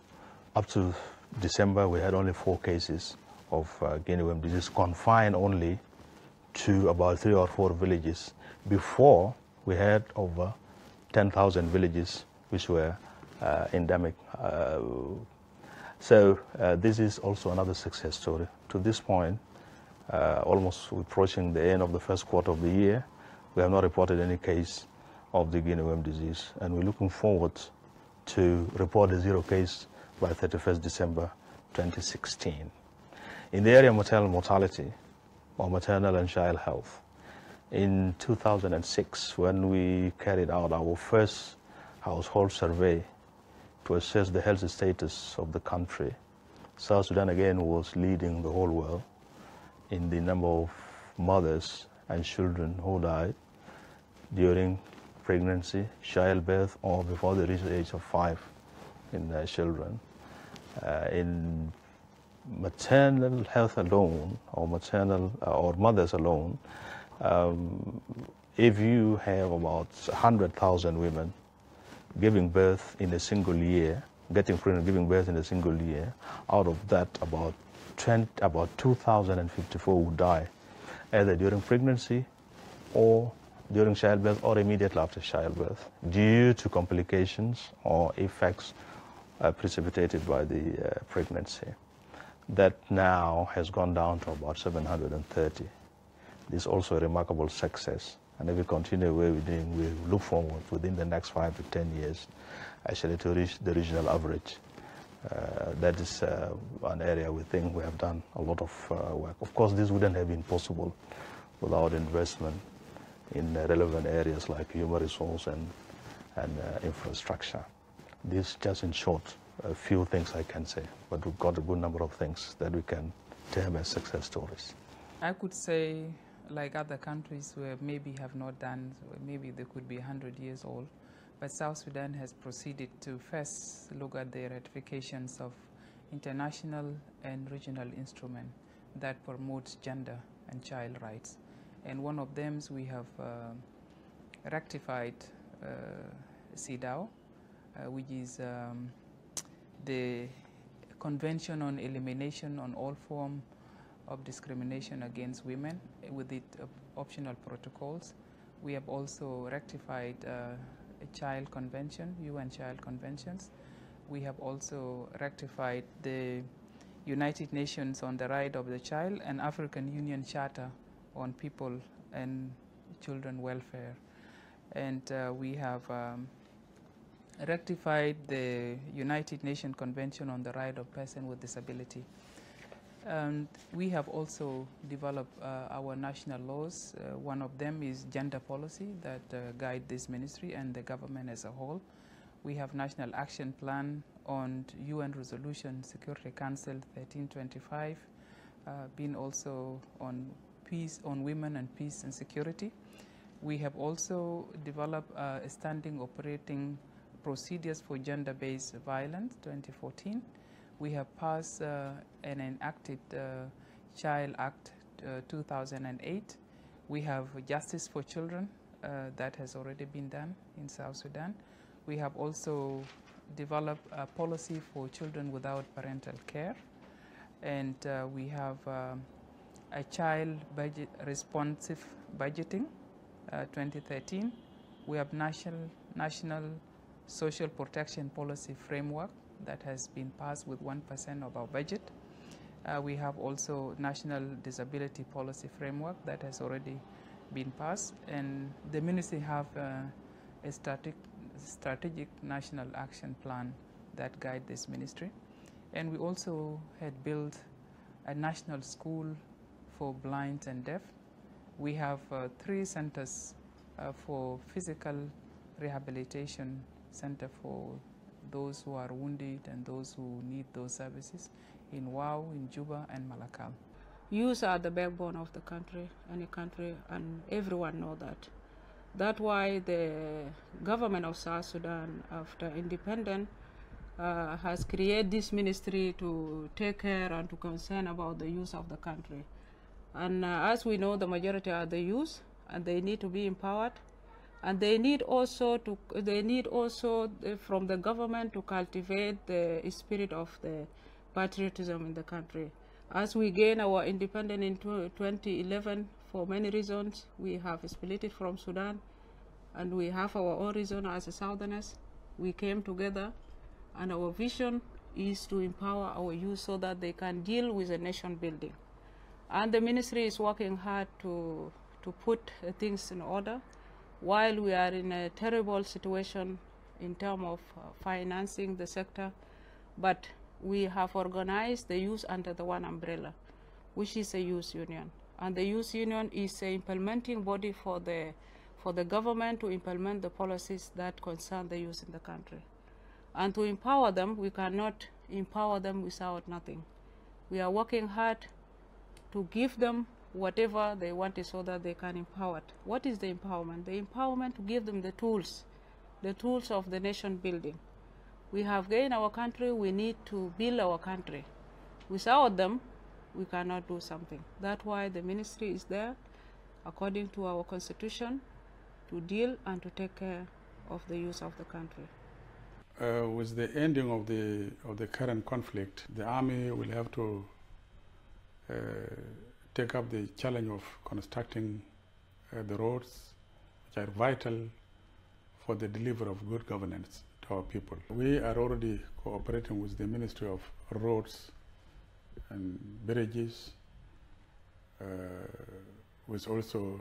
up to December, we had only 4 cases of guinea worm disease, confined only to about 3 or 4 villages. Before, we had over 10,000 villages which were endemic. So this is also another success story. To this point, almost approaching the end of the first quarter of the year, we have not reported any case of the guinea worm disease, and we're looking forward to report a 0 case by 31st December 2016. In the area of maternal mortality, or maternal and child health, in 2006, when we carried out our first household survey to assess the health status of the country, South Sudan again was leading the whole world in the number of mothers and children who died during pregnancy, childbirth, or before they reach the age of 5 in their children. In maternal health alone, or maternal or mothers alone, if you have about 100,000 women giving birth in a single year, getting pregnant, giving birth in a single year, out of that about 2,054 would die either during pregnancy or during childbirth or immediately after childbirth due to complications or effects precipitated by the pregnancy. That now has gone down to about 730. This is also a remarkable success. And if we continue where we're doing, we look forward within the next 5 to 10 years actually to reach the regional average. That is an area we think we have done a lot of work. Of course, this wouldn't have been possible without investment in relevant areas like human resource and infrastructure. This just in short, a few things I can say, but we've got a good number of things that we can term as success stories. I could say, like other countries where maybe have not done, maybe they could be 100 years old, But South Sudan has proceeded to first look at the ratifications of international and regional instruments that promotes gender and child rights. And one of them we have ratified CEDAW, which is the Convention on Elimination on All Forms of Discrimination Against Women, with its optional protocols. We have also ratified a Child Convention, UN Child Conventions. We have also ratified the United Nations on the Right of the Child and African Union Charter on People and Children Welfare. And we have ratified the United Nations Convention on the Right of Persons with Disability. And we have also developed our national laws. One of them is gender policy that guide this ministry and the government as a whole. We have National Action Plan on UN Resolution Security Council 1325, been also on peace, on women and peace and security. We have also developed a standing operating procedures for gender-based violence 2014. We have passed and enacted Child Act 2008. We have Justice for Children that has already been done in South Sudan. We have also developed a policy for children without parental care. And we have a child budget responsive budgeting 2013. We have national social protection policy framework that has been passed with 1% of our budget. We have also national disability policy framework that has already been passed, and the ministry have a strategic national action plan that guide this ministry. And we also had built a national school for blind and deaf. We have 3 centers for physical rehabilitation center for those who are wounded and those who need those services in Wau, in Juba, and Malakal. Youth are the backbone of the country, any country, and everyone knows that. That's why the government of South Sudan, after independence, has created this ministry to take care and to concern about the youth of the country. And as we know, the majority are the youth, and they need to be empowered. And they need also from the government to cultivate the spirit of the patriotism in the country. As we gain our independence in 2011, for many reasons, we have split it from Sudan, and we have our own reason as a Southerners. We came together, and our vision is to empower our youth so that they can deal with the nation building. And the ministry is working hard to put things in order. While we are in a terrible situation in terms of financing the sector, but we have organized the youth under the one umbrella, which is a youth union. And the youth union is an implementing body for the government to implement the policies that concern the youth in the country. And to empower them, we cannot empower them without nothing. We are working hard to give them whatever they want so that they can empower it. What is the empowerment? The empowerment to give them the tools of the nation building. We have gained our country, we need to build our country. Without them, we cannot do something. That's why the ministry is there, according to our constitution, to deal and to take care of the youth of the country. With the ending of the current conflict, the army will have to take up the challenge of constructing the roads, which are vital for the delivery of good governance to our people. We are already cooperating with the Ministry of Roads and Bridges, with also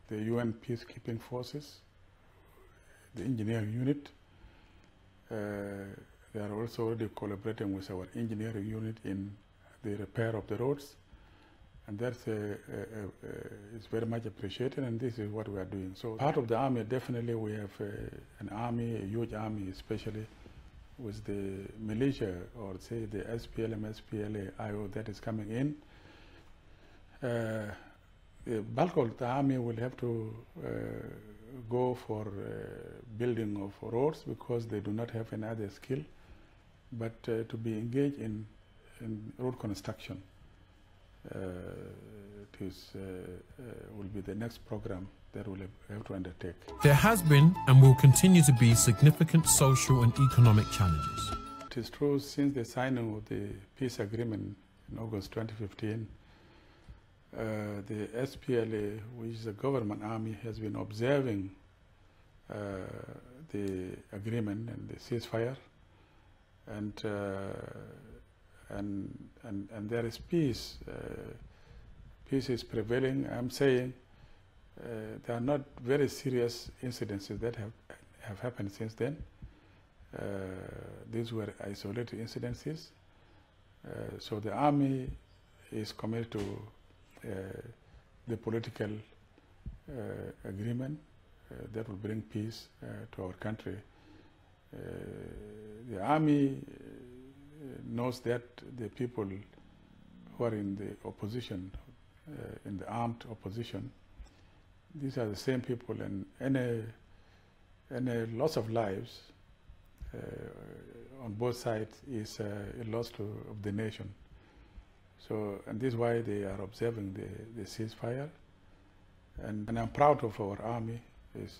the UN peacekeeping forces, the engineering unit. They are also already collaborating with our engineering unit in the repair of the roads. And that's is very much appreciated, and this is what we are doing. So part of the army, definitely we have an army, a huge army, especially with the militia, or say the SPLM, SPLA, IO that is coming in. The bulk of the army will have to go for building of roads because they do not have any other skill, but to be engaged in road construction will be the next program that we'll have to undertake. There has been and will continue to be significant social and economic challenges. It is true, since the signing of the peace agreement in August 2015, the SPLA, which is a government army, has been observing the agreement and the ceasefire, and there is peace. Peace is prevailing. I'm saying there are not very serious incidences that have happened since then. These were isolated incidences. So the army is committed to the political agreement that will bring peace to our country. The army knows that the people who are in the opposition, in the armed opposition, these are the same people, and any loss of lives on both sides is a loss of the nation. So, and this is why they are observing the ceasefire. And I'm proud of our army, is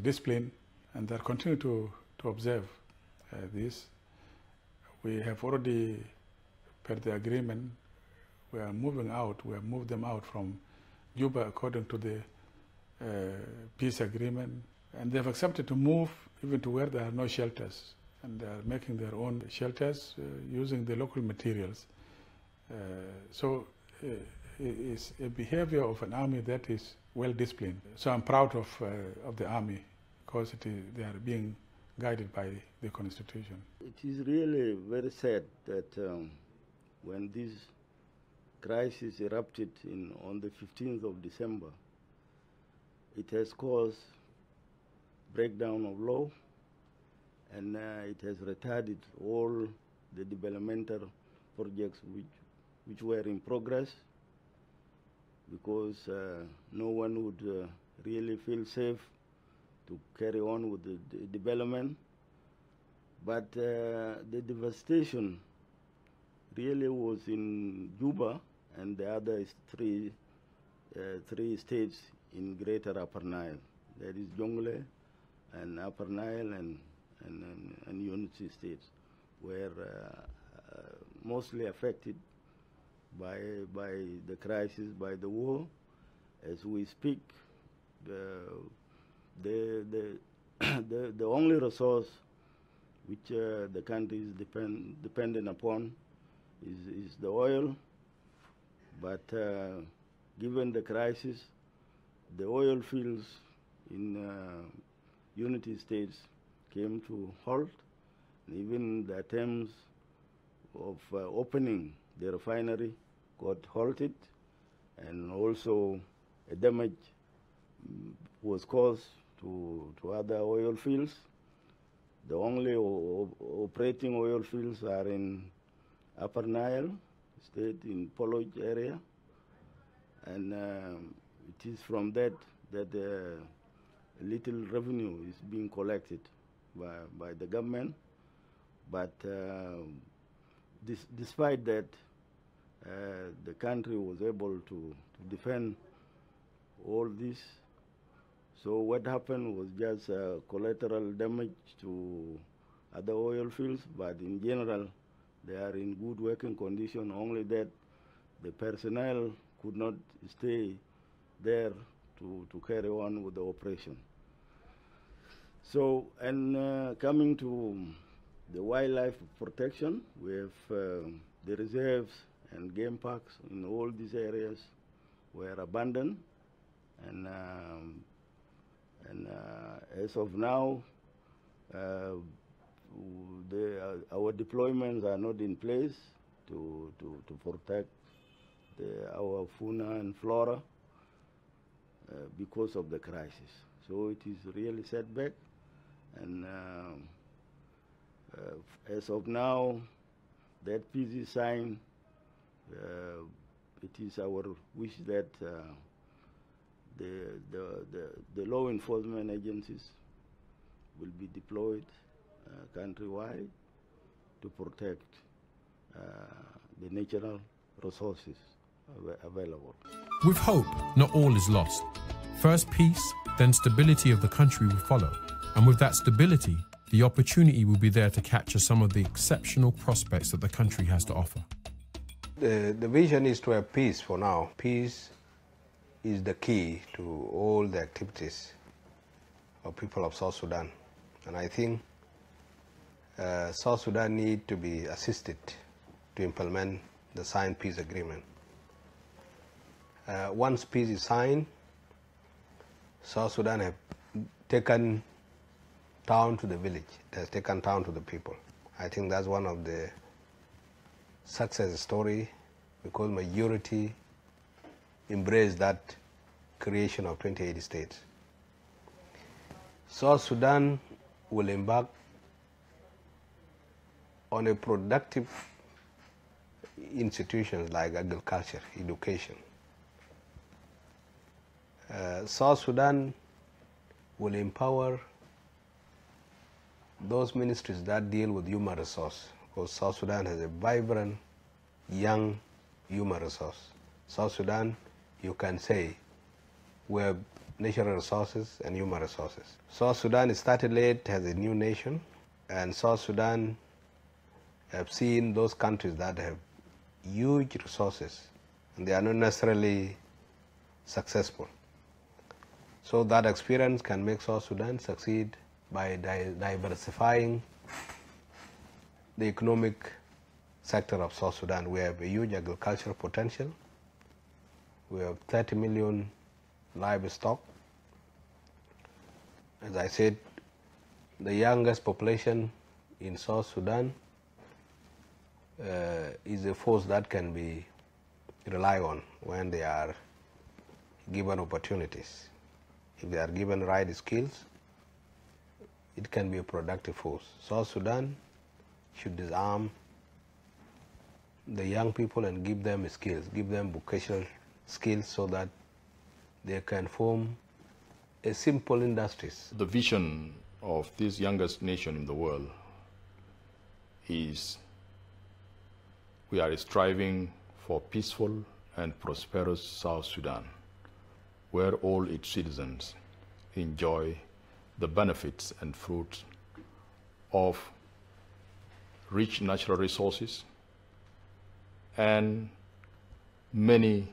disciplined, and they continue to observe this. We have already, per the agreement, we are moving out, we have moved them out from Juba according to the peace agreement, and they have accepted to move even to where there are no shelters, and they are making their own shelters using the local materials. So it's a behavior of an army that is well disciplined. So I'm proud of the army because they are being guided by the Constitution. It is really very sad that when this crisis erupted on the 15th of December, it has caused breakdown of law, and it has retarded all the developmental projects which were in progress, because no one would really feel safe to carry on with the development. But the devastation really was in Juba and the other three states in Greater Upper Nile. That is Jonglei and Upper Nile and Unity states were mostly affected by the crisis, by the war. As we speak, the only resource which the country is dependent upon is the oil. But given the crisis, the oil fields in Unity states came to halt. Even the attempts of opening the refinery got halted, and also a damage was caused to other oil fields. The only operating oil fields are in Upper Nile state, in Poloj area, and it is from that little revenue is being collected by the government. But despite that, the country was able to defend all this. So what happened was just collateral damage to other oil fields, but in general, they are in good working condition, only that the personnel could not stay there to carry on with the operation. So, and coming to the wildlife protection, we have the reserves and game parks in all these areas were abandoned, and as of now, our deployments are not in place to protect our fauna and flora because of the crisis. So it is really setback, and as of now, that peace is signed It is our wish that the law enforcement agencies will be deployed countrywide to protect the natural resources available. With hope, not all is lost. First peace, then stability of the country will follow. And with that stability, the opportunity will be there to capture some of the exceptional prospects that the country has to offer. The vision is to have peace for now. Peace is the key to all the activities of people of South Sudan. And I think South Sudan need to be assisted to implement the signed peace agreement. Once peace is signed, South Sudan have taken town to the village. It has taken town to the people. I think that's one of the success story, because majority embrace that creation of 28 states. South Sudan will embark on a productive institutions like agriculture, education. South Sudan will empower those ministries that deal with human resource, because South Sudan has a vibrant, young human resource. South Sudan, you can say, we have natural resources and human resources. South Sudan started late as a new nation, and South Sudan have seen those countries that have huge resources, and they are not necessarily successful. So that experience can make South Sudan succeed by diversifying the economic sector of South Sudan. We have a huge agricultural potential. We have 30 million livestock. As I said, the youngest population in South Sudan is a force that can be relied on when they are given opportunities. If they are given right skills, it can be a productive force. South Sudan should disarm the young people and give them skills, give them vocational skills so that they can form a simple industries. The vision of this youngest nation in the world is we are striving for peaceful and prosperous South Sudan, where all its citizens enjoy the benefits and fruits of rich natural resources and many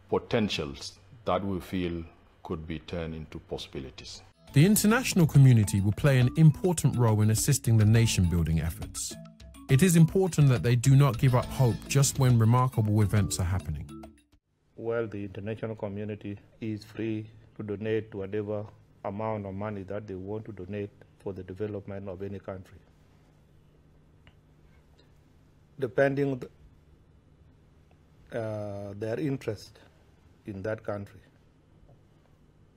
potentials that we feel could be turned into possibilities. The international community will play an important role in assisting the nation-building efforts. It is important that they do not give up hope just when remarkable events are happening. Well, the international community is free to donate whatever amount of money that they want to donate for the development of any country, depending their interest in that country.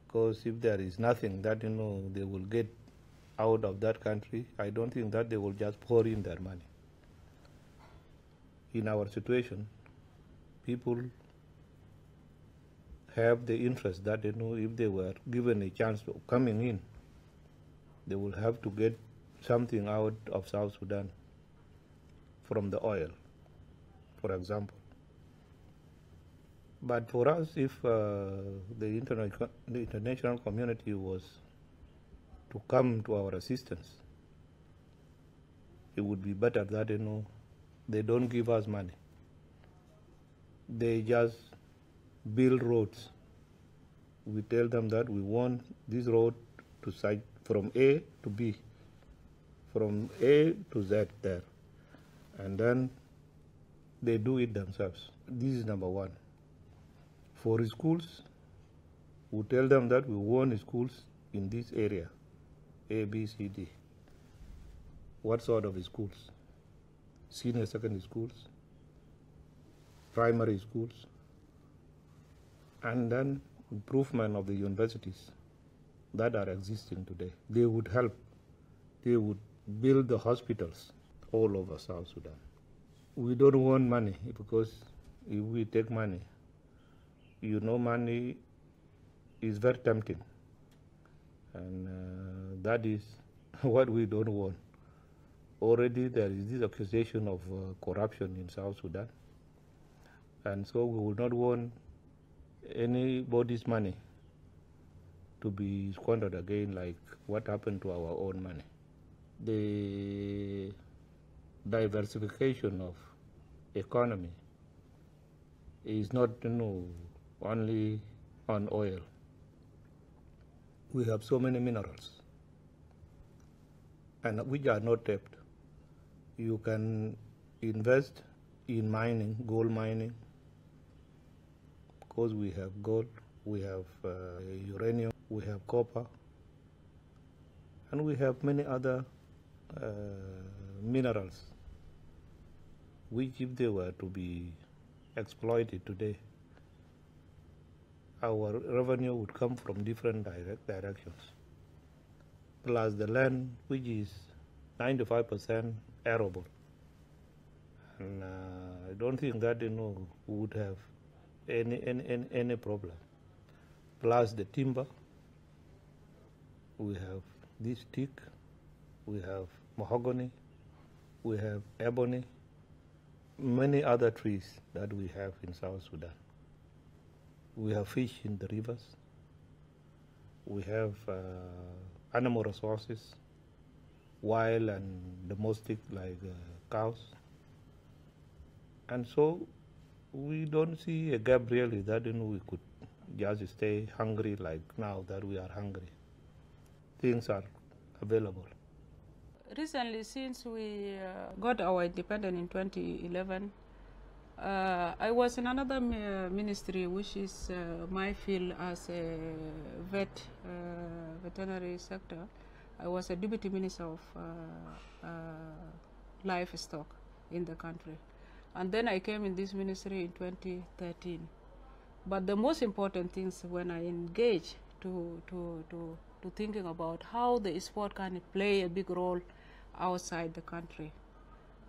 Because if there is nothing that they will get out of that country, I don't think that they will just pour in their money. In our situation, people have the interest that if they were given a chance of coming in, they will have to get something out of South Sudan from the oil, for example. But for us, if the international community was to come to our assistance, it would be better that they don't give us money. They just build roads. We tell them that we want this road to site from A to B, from A to Z there, and then they do it themselves. This is number one. For schools, we tell them that we want schools in this area, A, B, C, D. What sort of schools? Senior secondary schools, primary schools, and then improvement of the universities that are existing today. They would help. They would build the hospitals all over South Sudan. We don't want money because if we take money, you know, money is very tempting. And that is what we don't want. Already there is this accusation of corruption in South Sudan. And so we would not want anybody's money to be squandered again like what happened to our own money. The diversification of economy is not, you know, only on oil. We have so many minerals, and which are not tapped. You can invest in mining, gold mining, because we have gold, we have uranium, we have copper, and we have many other minerals, which if they were to be exploited today, our revenue would come from different directions. Plus the land, which is 95% arable. And I don't think that, you know, we would have any problem. Plus the timber, we have this teak, we have mahogany, we have ebony, many other trees that we have in South Sudan. We have fish in the rivers. We have animal resources, wild and domestic, like cows. And so we don't see a gap really that, you know, we could just stay hungry like now that we are hungry. Things are available. Recently, since we got our independence in 2011, I was in another ministry, which is my field as a veterinary sector. I was a deputy minister of livestock in the country. And then I came in this ministry in 2013. But the most important things when I engage to thinking about how the sport can play a big role outside the country.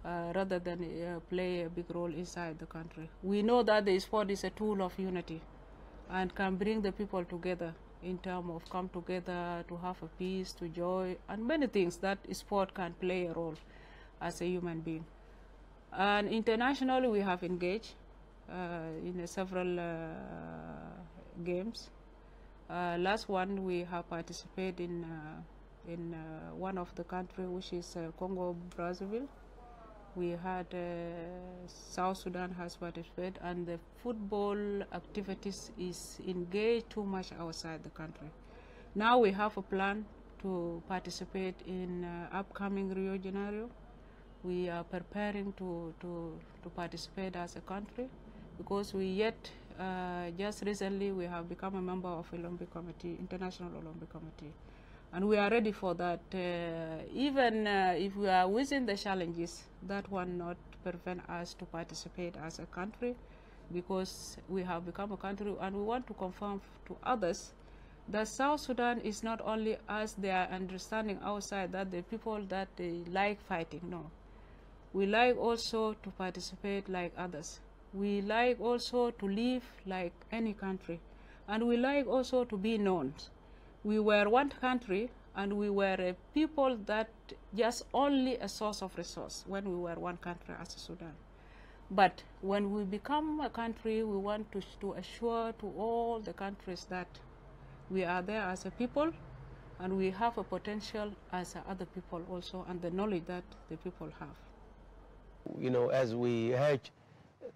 Rather than play a big role inside the country. We know that the sport is a tool of unity and can bring the people together in terms of come together to have a peace, to joy, and many things that sport can play a role as a human being. And internationally we have engaged in several games. Last one we have participated in one of the country, which is Congo Brazzaville. We had South Sudan has participated, and the football activities is engaged too much outside the country. Now we have a plan to participate in upcoming Rio de Janeiro. We are preparing to participate as a country because we yet just recently we have become a member of Olympic Committee, International Olympic Committee. And we are ready for that. Even if we are within the challenges, that will not prevent us to participate as a country, because we have become a country, and we want to confirm to others that South Sudan is not only us, they are understanding outside that the people that they like fighting. No, we like also to participate like others. We like also to live like any country, and we like also to be known. We were one country, and we were a people that just only a source of resource when we were one country as Sudan. But when we become a country, we want to assure to all the countries that we are there as a people, and we have a potential as other people also, and the knowledge that the people have. You know, as we urge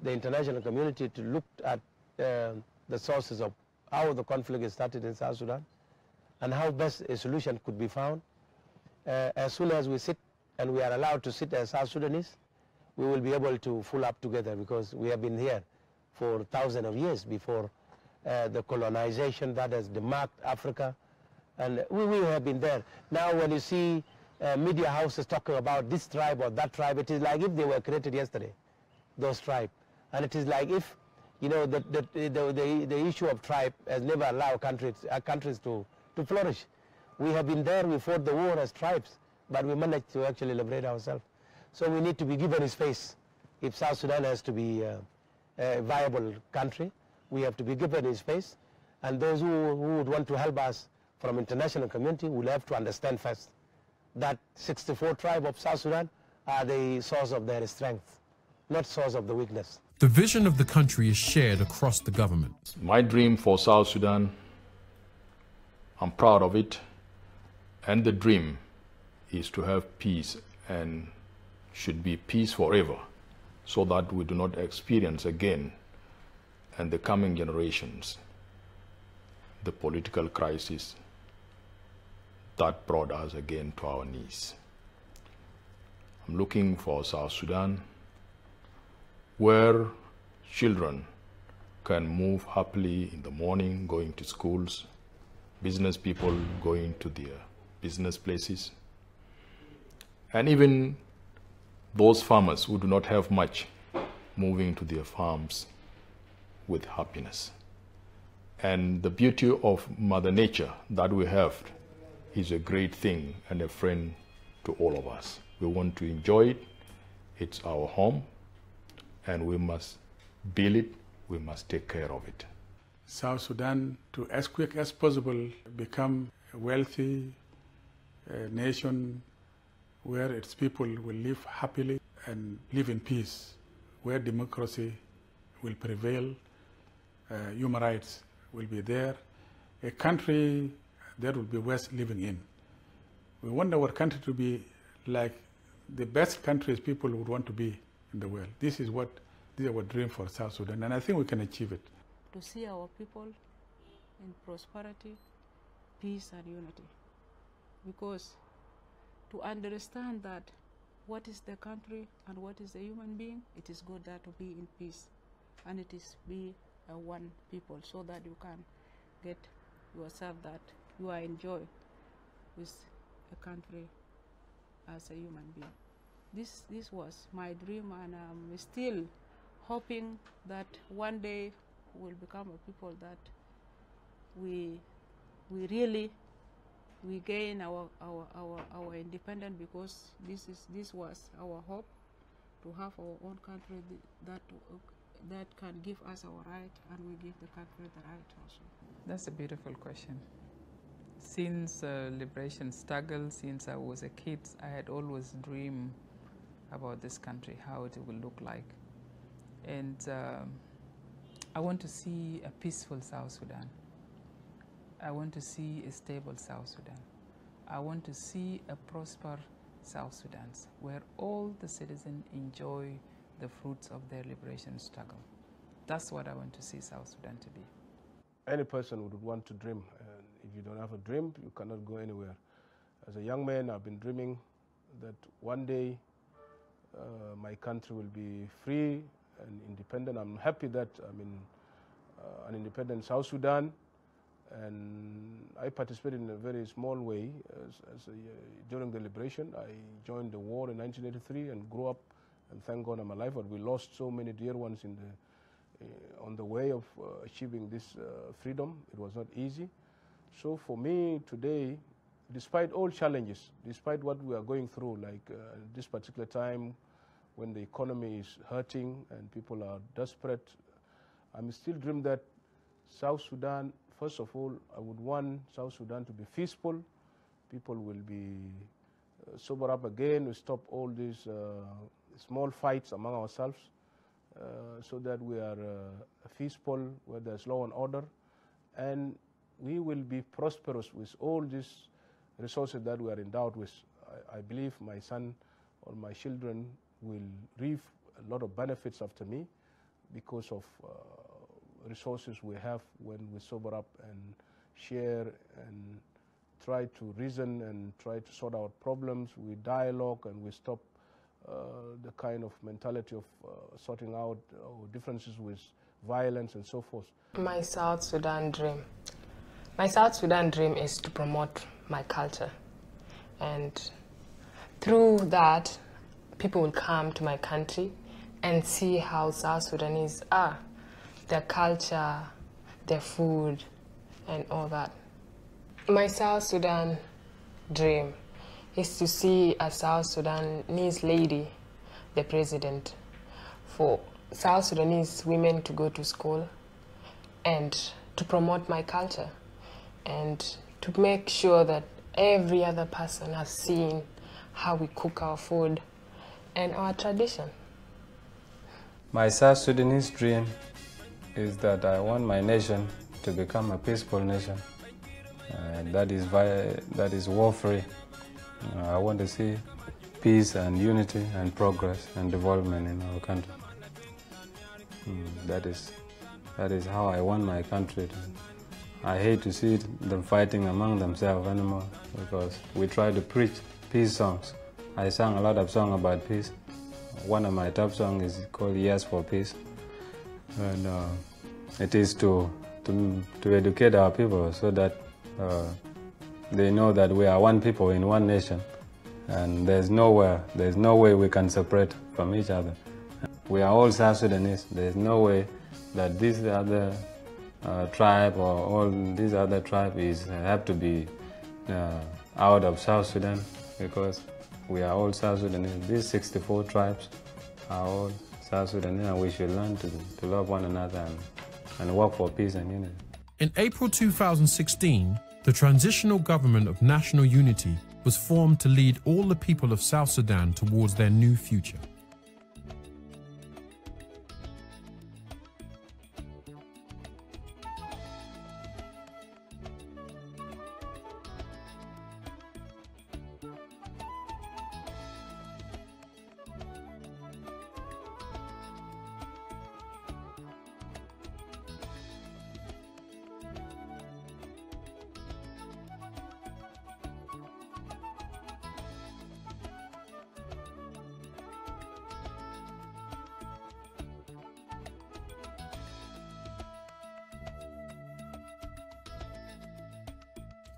the international community to look at the sources of how the conflict started in South Sudan, and how best a solution could be found. As soon as we sit and we are allowed to sit as South Sudanese, we will be able to pull up together, because we have been here for thousands of years before the colonization that has demarked Africa, and we have been there. Now when you see media houses talking about this tribe or that tribe, it is like if they were created yesterday, those tribes. And it is like if, you know, the issue of tribe has never allowed countries to flourish. We have been there, we fought the war as tribes, but we managed to actually liberate ourselves. So we need to be given space if South Sudan has to be a viable country. We have to be given a space, and those who would want to help us from international community will have to understand first that 64 tribes of South Sudan are the source of their strength, not source of the weakness. The vision of the country is shared across the government. My dream for South Sudan, I'm proud of it, and the dream is to have peace, and should be peace forever, so that we do not experience again and the coming generations the political crisis that brought us again to our knees. I'm looking for South Sudan where children can move happily in the morning, going to schools, business people going to their business places, and even those farmers who do not have much moving to their farms with happiness. And the beauty of Mother Nature that we have is a great thing and a friend to all of us. We want to enjoy it. It's our home, and we must build it. We must take care of it. South Sudan, to as quick as possible, become a wealthy nation where its people will live happily and live in peace, where democracy will prevail, human rights will be there, a country that will be worth living in. We want our country to be like the best countries people would want to be in the world. This is our dream for South Sudan, and I think we can achieve it. To see our people in prosperity, peace and unity. Because to understand that what is the country and what is the human being, it is good that to be in peace, and it is be a one people, so that you can get yourself that you are enjoy with a country as a human being. This was my dream, and I'm still hoping that one day we'll become a people that we really gain our independence, because this was our hope, to have our own country that can give us our right, and we give the country the right also. That's a beautiful question. Since liberation struggle, since I was a kid, I had always dreamed about this country, how it will look like. And I want to see a peaceful South Sudan. I want to see a stable South Sudan. I want to see a prosperous South Sudan, where all the citizens enjoy the fruits of their liberation struggle. That's what I want to see South Sudan to be. Any person would want to dream. If you don't have a dream, you cannot go anywhere. As a young man, I've been dreaming that one day my country will be free and independent. I'm happy that I'm in an independent South Sudan, and I participated in a very small way during the liberation. I joined the war in 1983 and grew up, and thank God I'm alive, but we lost so many dear ones on the way of achieving this freedom. It was not easy. So for me today, despite all challenges, despite what we are going through, like this particular time when the economy is hurting and people are desperate, I'm still dreaming that South Sudan, first of all, I would want South Sudan to be peaceful. People will be sober up again. We stop all these small fights among ourselves, so that we are peaceful, where there's law and order, and we will be prosperous with all these resources that we are endowed with. I believe my son or my children will reap a lot of benefits after me because of resources we have when we sober up and share and try to reason and try to sort out problems. We dialogue and we stop the kind of mentality of sorting out differences with violence and so forth. My South Sudan dream. My South Sudan dream is to promote my culture, and through that, people will come to my country and see how South Sudanese are, their culture, their food, and all that. My South Sudan dream is to see a South Sudanese lady, the president, for South Sudanese women to go to school and to promote my culture and to make sure that every other person has seen how we cook our food and our tradition. My South Sudanese dream is that I want my nation to become a peaceful nation that is war-free. I want to see peace and unity and progress and development in our country. That is how I want my country to. I hate to see them fighting among themselves anymore, because we try to preach peace songs. I sang a lot of songs about peace. One of my top songs is called Yes for Peace. And it is to educate our people so that they know that we are one people in one nation, and there's no way we can separate from each other. We are all South Sudanese. There's no way that this other tribe or all these other tribes have to be out of South Sudan, because we are all South Sudanese. These 64 tribes are all South Sudanese, and we should learn to love one another and work for peace and unity. In April 2016, the Transitional Government of National Unity was formed to lead all the people of South Sudan towards their new future.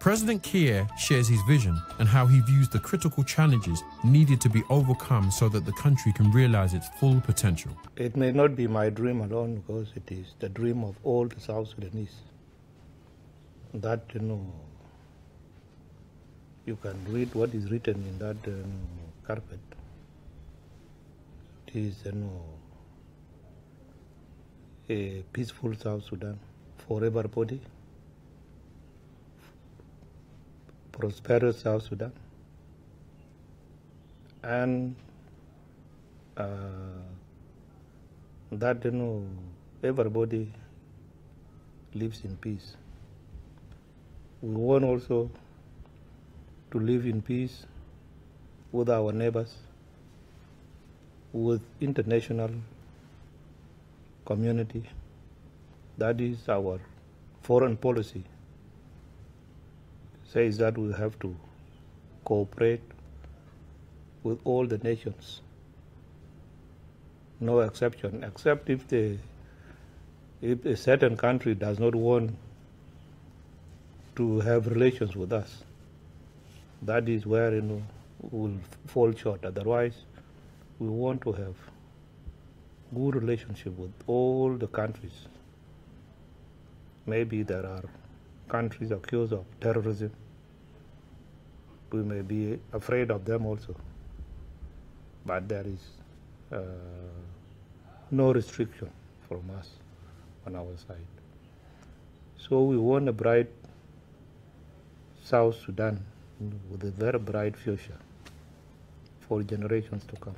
President Kiir shares his vision and how he views the critical challenges needed to be overcome so that the country can realize its full potential. It may not be my dream alone, because it is the dream of all the South Sudanese. That, you can read what is written in that carpet. It is, a peaceful South Sudan for everybody. Prosperous South Sudan, and that everybody lives in peace. We want also to live in peace with our neighbors, with international community. That is our foreign policy. Says that we have to cooperate with all the nations, no exception, except if a certain country does not want to have relations with us. That is where we will fall short. Otherwise, we want to have good relationship with all the countries. Maybe there are countries accused of terrorism. We may be afraid of them also, but there is no restriction from us on our side. So we want a bright South Sudan with a very bright future for generations to come.